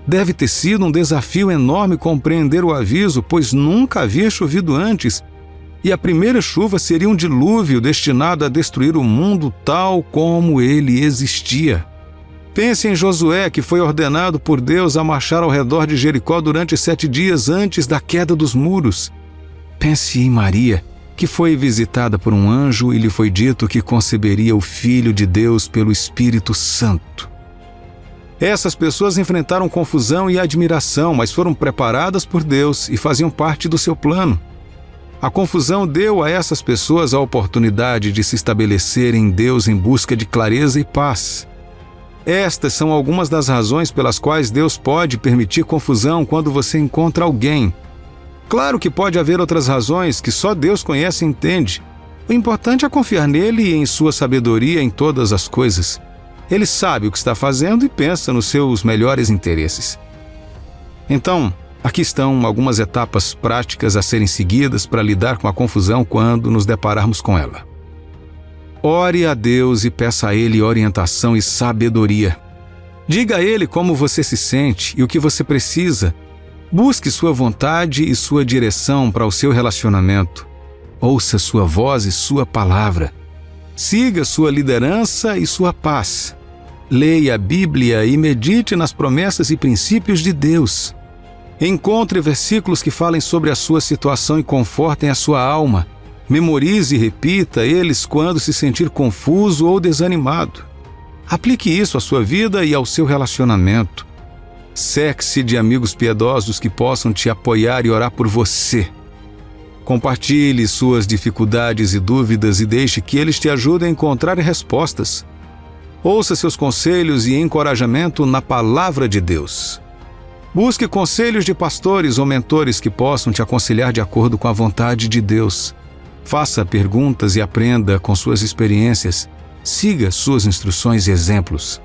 Deve ter sido um desafio enorme compreender o aviso, pois nunca havia chovido antes, e a primeira chuva seria um dilúvio destinado a destruir o mundo tal como ele existia. Pense em Josué, que foi ordenado por Deus a marchar ao redor de Jericó durante 7 dias antes da queda dos muros. Pense em Maria, que foi visitada por um anjo e lhe foi dito que conceberia o Filho de Deus pelo Espírito Santo. Essas pessoas enfrentaram confusão e admiração, mas foram preparadas por Deus e faziam parte do seu plano. A confusão deu a essas pessoas a oportunidade de se estabelecer em Deus em busca de clareza e paz. Estas são algumas das razões pelas quais Deus pode permitir confusão quando você encontra alguém. Claro que pode haver outras razões que só Deus conhece e entende. O importante é confiar nele e em sua sabedoria em todas as coisas. Ele sabe o que está fazendo e pensa nos seus melhores interesses. Então, aqui estão algumas etapas práticas a serem seguidas para lidar com a confusão quando nos depararmos com ela. Ore a Deus e peça a Ele orientação e sabedoria. Diga a Ele como você se sente e o que você precisa. Busque sua vontade e sua direção para o seu relacionamento. Ouça sua voz e sua palavra. Siga sua liderança e sua paz. Leia a Bíblia e medite nas promessas e princípios de Deus. Encontre versículos que falem sobre a sua situação e confortem a sua alma. Memorize e repita eles quando se sentir confuso ou desanimado. Aplique isso à sua vida e ao seu relacionamento. Cerque-se de amigos piedosos que possam te apoiar e orar por você. Compartilhe suas dificuldades e dúvidas e deixe que eles te ajudem a encontrar respostas. Ouça seus conselhos e encorajamento na palavra de Deus. Busque conselhos de pastores ou mentores que possam te aconselhar de acordo com a vontade de Deus. Faça perguntas e aprenda com suas experiências. Siga suas instruções e exemplos.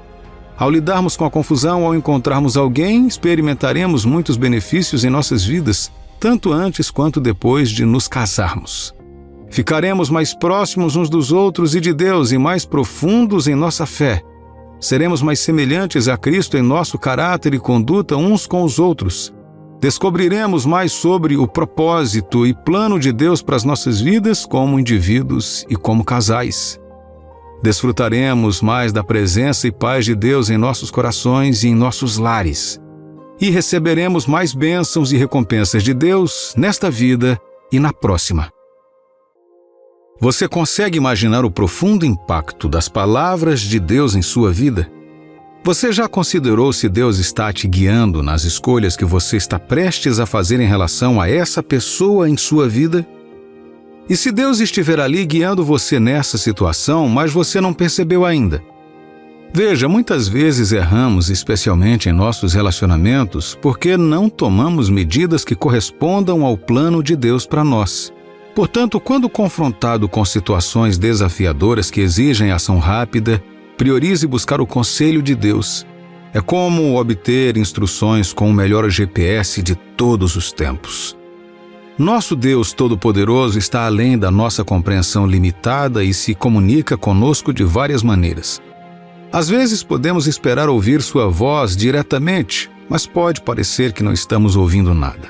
Ao lidarmos com a confusão, ao encontrarmos alguém, experimentaremos muitos benefícios em nossas vidas, tanto antes quanto depois de nos casarmos. Ficaremos mais próximos uns dos outros e de Deus e mais profundos em nossa fé. Seremos mais semelhantes a Cristo em nosso caráter e conduta uns com os outros. Descobriremos mais sobre o propósito e plano de Deus para as nossas vidas como indivíduos e como casais. Desfrutaremos mais da presença e paz de Deus em nossos corações e em nossos lares. E receberemos mais bênçãos e recompensas de Deus nesta vida e na próxima. Você consegue imaginar o profundo impacto das palavras de Deus em sua vida? Você já considerou se Deus está te guiando nas escolhas que você está prestes a fazer em relação a essa pessoa em sua vida? E se Deus estiver ali guiando você nessa situação, mas você não percebeu ainda? Veja, muitas vezes erramos, especialmente em nossos relacionamentos, porque não tomamos medidas que correspondam ao plano de Deus para nós. Portanto, quando confrontado com situações desafiadoras que exigem ação rápida, priorize buscar o conselho de Deus. É como obter instruções com o melhor GPS de todos os tempos. Nosso Deus Todo-Poderoso está além da nossa compreensão limitada e se comunica conosco de várias maneiras. Às vezes podemos esperar ouvir sua voz diretamente, mas pode parecer que não estamos ouvindo nada.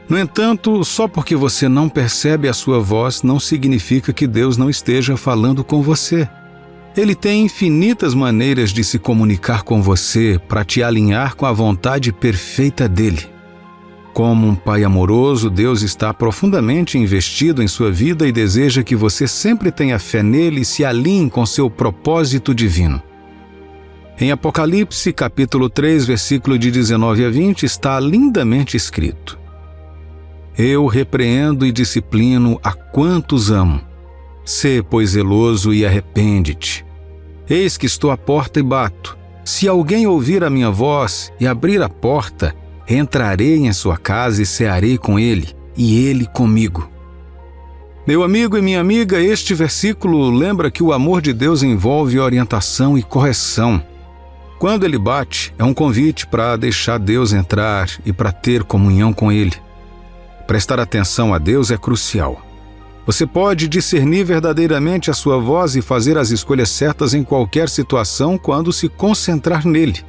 No entanto, só porque você não percebe a sua voz não significa que Deus não esteja falando com você. Ele tem infinitas maneiras de se comunicar com você para te alinhar com a vontade perfeita dele. Como um pai amoroso, Deus está profundamente investido em sua vida e deseja que você sempre tenha fé nele e se alinhe com seu propósito divino. Em Apocalipse, capítulo 3, versículo de 19 a 20, está lindamente escrito: Eu repreendo e disciplino a quantos amo. Sê, pois, zeloso e arrepende-te. Eis que estou à porta e bato. Se alguém ouvir a minha voz e abrir a porta, entrarei em sua casa e cearei com ele, e ele comigo. Meu amigo e minha amiga, este versículo lembra que o amor de Deus envolve orientação e correção. Quando ele bate, é um convite para deixar Deus entrar e para ter comunhão com ele. Prestar atenção a Deus é crucial. Você pode discernir verdadeiramente a sua voz e fazer as escolhas certas em qualquer situação quando se concentrar nele.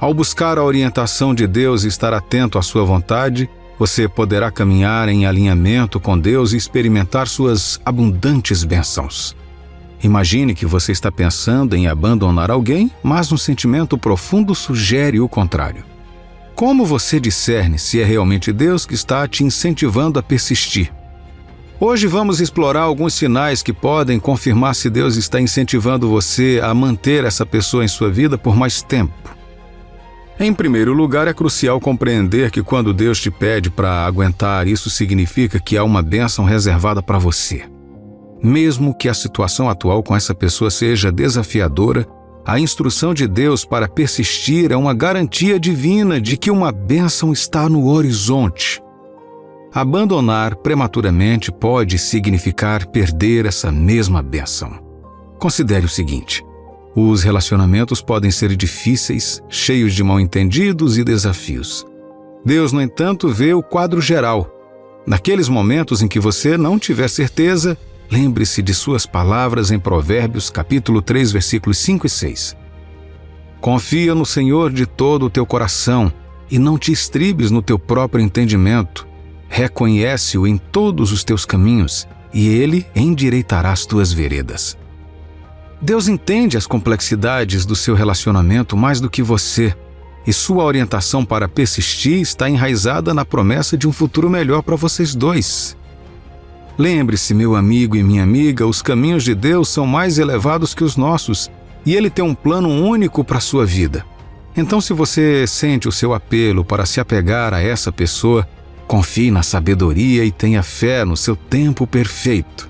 Ao buscar a orientação de Deus e estar atento à sua vontade, você poderá caminhar em alinhamento com Deus e experimentar suas abundantes bênçãos. Imagine que você está pensando em abandonar alguém, mas um sentimento profundo sugere o contrário. Como você discerne se é realmente Deus que está te incentivando a persistir? Hoje vamos explorar alguns sinais que podem confirmar se Deus está incentivando você a manter essa pessoa em sua vida por mais tempo. Em primeiro lugar, é crucial compreender que quando Deus te pede para aguentar, isso significa que há uma bênção reservada para você. Mesmo que a situação atual com essa pessoa seja desafiadora, a instrução de Deus para persistir é uma garantia divina de que uma bênção está no horizonte. Abandonar prematuramente pode significar perder essa mesma bênção. Considere o seguinte: os relacionamentos podem ser difíceis, cheios de mal-entendidos e desafios. Deus, no entanto, vê o quadro geral. Naqueles momentos em que você não tiver certeza, lembre-se de suas palavras em Provérbios, capítulo 3, versículos 5 e 6. Confia no Senhor de todo o teu coração e não te estribes no teu próprio entendimento. Reconhece-o em todos os teus caminhos e Ele endireitará as tuas veredas. Deus entende as complexidades do seu relacionamento mais do que você, e sua orientação para persistir está enraizada na promessa de um futuro melhor para vocês dois. Lembre-se, meu amigo e minha amiga, os caminhos de Deus são mais elevados que os nossos, e Ele tem um plano único para a sua vida. Então, se você sente o seu apelo para se apegar a essa pessoa, confie na sabedoria e tenha fé no seu tempo perfeito.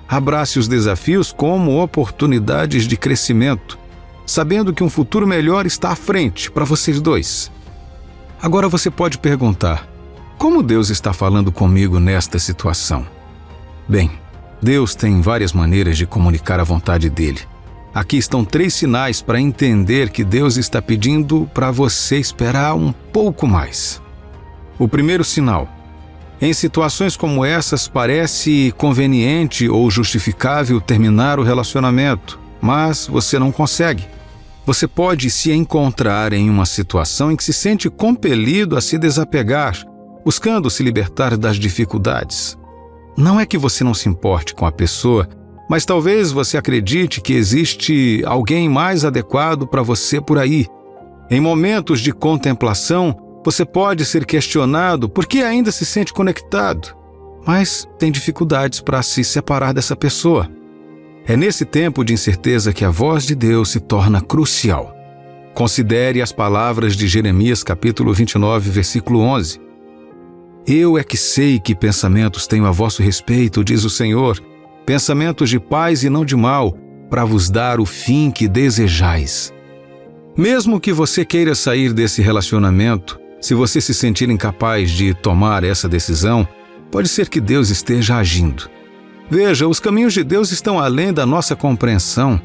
Abrace os desafios como oportunidades de crescimento, sabendo que um futuro melhor está à frente para vocês dois. Agora você pode perguntar: como Deus está falando comigo nesta situação? Bem, Deus tem várias maneiras de comunicar a vontade dele. Aqui estão 3 sinais para entender que Deus está pedindo para você esperar um pouco mais. O primeiro sinal: em situações como essas, parece conveniente ou justificável terminar o relacionamento, mas você não consegue. Você pode se encontrar em uma situação em que se sente compelido a se desapegar, buscando se libertar das dificuldades. Não é que você não se importe com a pessoa, mas talvez você acredite que existe alguém mais adequado para você por aí. Em momentos de contemplação, você pode ser questionado por que ainda se sente conectado, mas tem dificuldades para se separar dessa pessoa. É nesse tempo de incerteza que a voz de Deus se torna crucial. Considere as palavras de Jeremias, capítulo 29, versículo 11. Eu é que sei que pensamentos tenho a vosso respeito, diz o Senhor, pensamentos de paz e não de mal, para vos dar o fim que desejais. Mesmo que você queira sair desse relacionamento, se você se sentir incapaz de tomar essa decisão, pode ser que Deus esteja agindo. Veja, os caminhos de Deus estão além da nossa compreensão.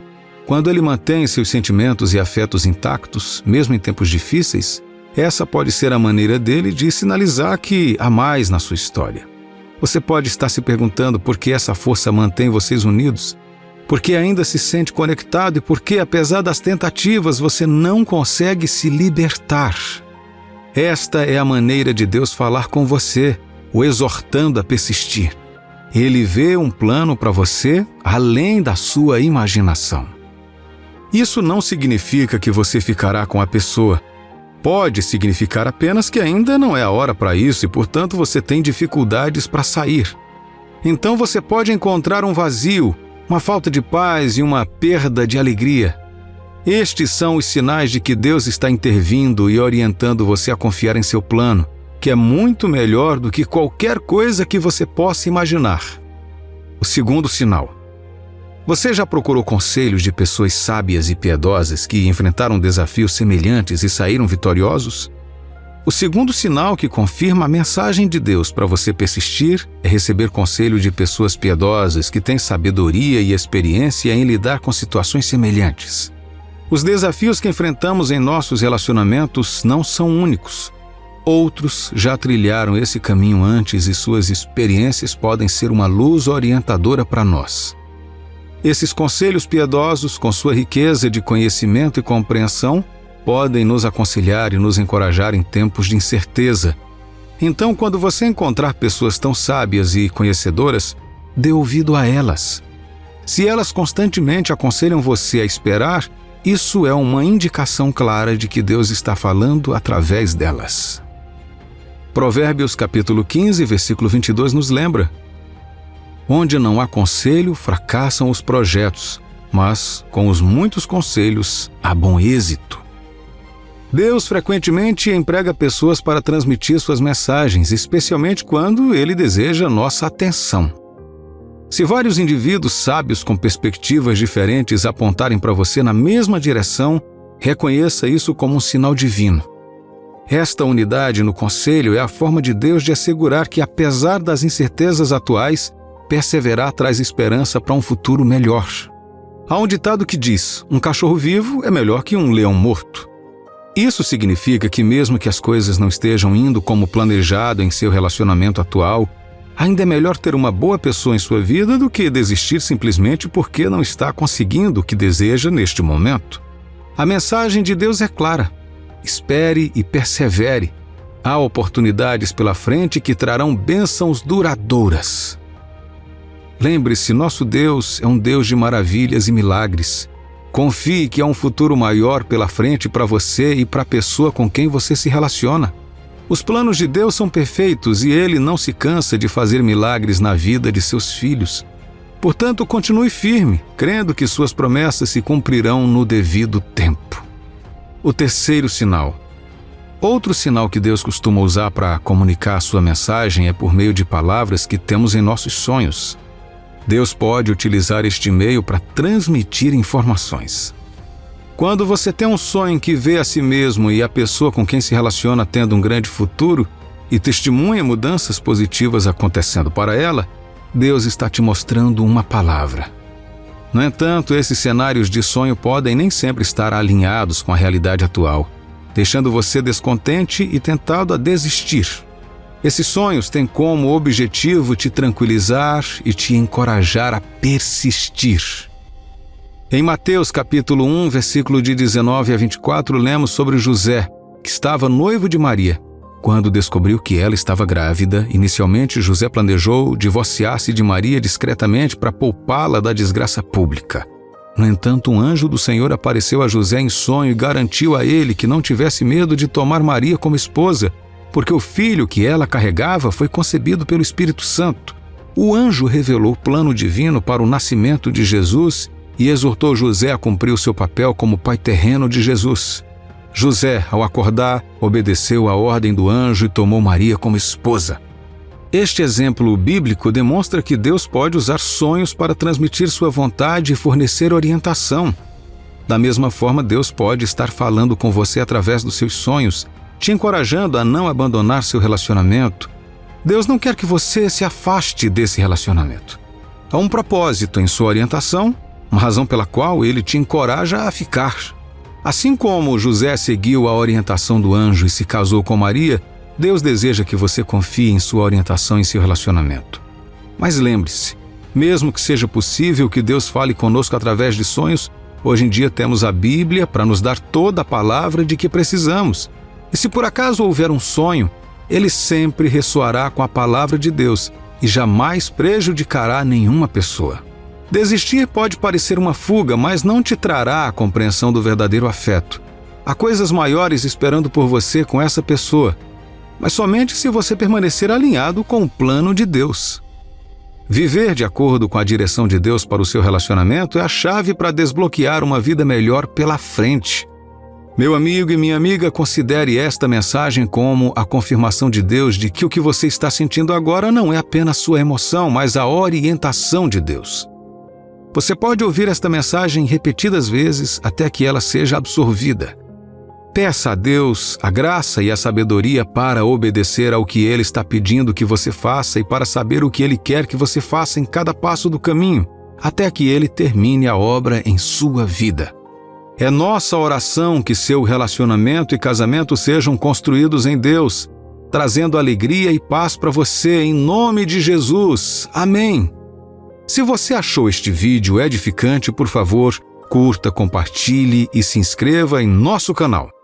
Quando Ele mantém seus sentimentos e afetos intactos, mesmo em tempos difíceis, essa pode ser a maneira dele de sinalizar que há mais na sua história. Você pode estar se perguntando por que essa força mantém vocês unidos, por que ainda se sente conectado e por que, apesar das tentativas, você não consegue se libertar. Esta é a maneira de Deus falar com você, o exortando a persistir. Ele vê um plano para você além da sua imaginação. Isso não significa que você ficará com a pessoa. Pode significar apenas que ainda não é a hora para isso e, portanto, você tem dificuldades para sair. Então você pode encontrar um vazio, uma falta de paz e uma perda de alegria. Estes são os sinais de que Deus está intervindo e orientando você a confiar em seu plano, que é muito melhor do que qualquer coisa que você possa imaginar. O segundo sinal: você já procurou conselhos de pessoas sábias e piedosas que enfrentaram desafios semelhantes e saíram vitoriosos? O segundo sinal que confirma a mensagem de Deus para você persistir é receber conselho de pessoas piedosas que têm sabedoria e experiência em lidar com situações semelhantes. Os desafios que enfrentamos em nossos relacionamentos não são únicos. Outros já trilharam esse caminho antes e suas experiências podem ser uma luz orientadora para nós. Esses conselhos piedosos, com sua riqueza de conhecimento e compreensão, podem nos aconselhar e nos encorajar em tempos de incerteza. Então, quando você encontrar pessoas tão sábias e conhecedoras, dê ouvido a elas. Se elas constantemente aconselham você a esperar, isso é uma indicação clara de que Deus está falando através delas. Provérbios capítulo 15, versículo 22 nos lembra: Onde não há conselho, fracassam os projetos, mas com os muitos conselhos há bom êxito. Deus frequentemente emprega pessoas para transmitir suas mensagens, especialmente quando Ele deseja nossa atenção. Se vários indivíduos sábios com perspectivas diferentes apontarem para você na mesma direção, reconheça isso como um sinal divino. Esta unidade no conselho é a forma de Deus de assegurar que, apesar das incertezas atuais, perseverar traz esperança para um futuro melhor. Há um ditado que diz: um cachorro vivo é melhor que um leão morto. Isso significa que mesmo que as coisas não estejam indo como planejado em seu relacionamento atual, ainda é melhor ter uma boa pessoa em sua vida do que desistir simplesmente porque não está conseguindo o que deseja neste momento. A mensagem de Deus é clara: espere e persevere. Há oportunidades pela frente que trarão bênçãos duradouras. Lembre-se, nosso Deus é um Deus de maravilhas e milagres. Confie que há um futuro maior pela frente para você e para a pessoa com quem você se relaciona. Os planos de Deus são perfeitos e Ele não se cansa de fazer milagres na vida de seus filhos. Portanto, continue firme, crendo que suas promessas se cumprirão no devido tempo. O terceiro sinal. Outro sinal que Deus costuma usar para comunicar sua mensagem é por meio de palavras que temos em nossos sonhos. Deus pode utilizar este meio para transmitir informações. Quando você tem um sonho que vê a si mesmo e a pessoa com quem se relaciona tendo um grande futuro e testemunha mudanças positivas acontecendo para ela, Deus está te mostrando uma palavra. No entanto, esses cenários de sonho podem nem sempre estar alinhados com a realidade atual, deixando você descontente e tentado a desistir. Esses sonhos têm como objetivo te tranquilizar e te encorajar a persistir. Em Mateus capítulo 1, versículo de 19 a 24, lemos sobre José, que estava noivo de Maria. Quando descobriu que ela estava grávida, inicialmente José planejou divorciar-se de Maria discretamente para poupá-la da desgraça pública. No entanto, um anjo do Senhor apareceu a José em sonho e garantiu a ele que não tivesse medo de tomar Maria como esposa, porque o filho que ela carregava foi concebido pelo Espírito Santo. O anjo revelou o plano divino para o nascimento de Jesus e exortou José a cumprir o seu papel como pai terreno de Jesus. José, ao acordar, obedeceu à ordem do anjo e tomou Maria como esposa. Este exemplo bíblico demonstra que Deus pode usar sonhos para transmitir sua vontade e fornecer orientação. Da mesma forma, Deus pode estar falando com você através dos seus sonhos, te encorajando a não abandonar seu relacionamento. Deus não quer que você se afaste desse relacionamento. Há um propósito em sua orientação, uma razão pela qual Ele te encoraja a ficar. Assim como José seguiu a orientação do anjo e se casou com Maria, Deus deseja que você confie em sua orientação em seu relacionamento. Mas lembre-se, mesmo que seja possível que Deus fale conosco através de sonhos, hoje em dia temos a Bíblia para nos dar toda a palavra de que precisamos. E se por acaso houver um sonho, ele sempre ressoará com a palavra de Deus e jamais prejudicará nenhuma pessoa. Desistir pode parecer uma fuga, mas não te trará a compreensão do verdadeiro afeto. Há coisas maiores esperando por você com essa pessoa, mas somente se você permanecer alinhado com o plano de Deus. Viver de acordo com a direção de Deus para o seu relacionamento é a chave para desbloquear uma vida melhor pela frente. Meu amigo e minha amiga, considere esta mensagem como a confirmação de Deus de que o que você está sentindo agora não é apenas sua emoção, mas a orientação de Deus. Você pode ouvir esta mensagem repetidas vezes até que ela seja absorvida. Peça a Deus a graça e a sabedoria para obedecer ao que Ele está pedindo que você faça e para saber o que Ele quer que você faça em cada passo do caminho, até que Ele termine a obra em sua vida. É nossa oração que seu relacionamento e casamento sejam construídos em Deus, trazendo alegria e paz para você, em nome de Jesus. Amém. Se você achou este vídeo edificante, por favor, curta, compartilhe e se inscreva em nosso canal.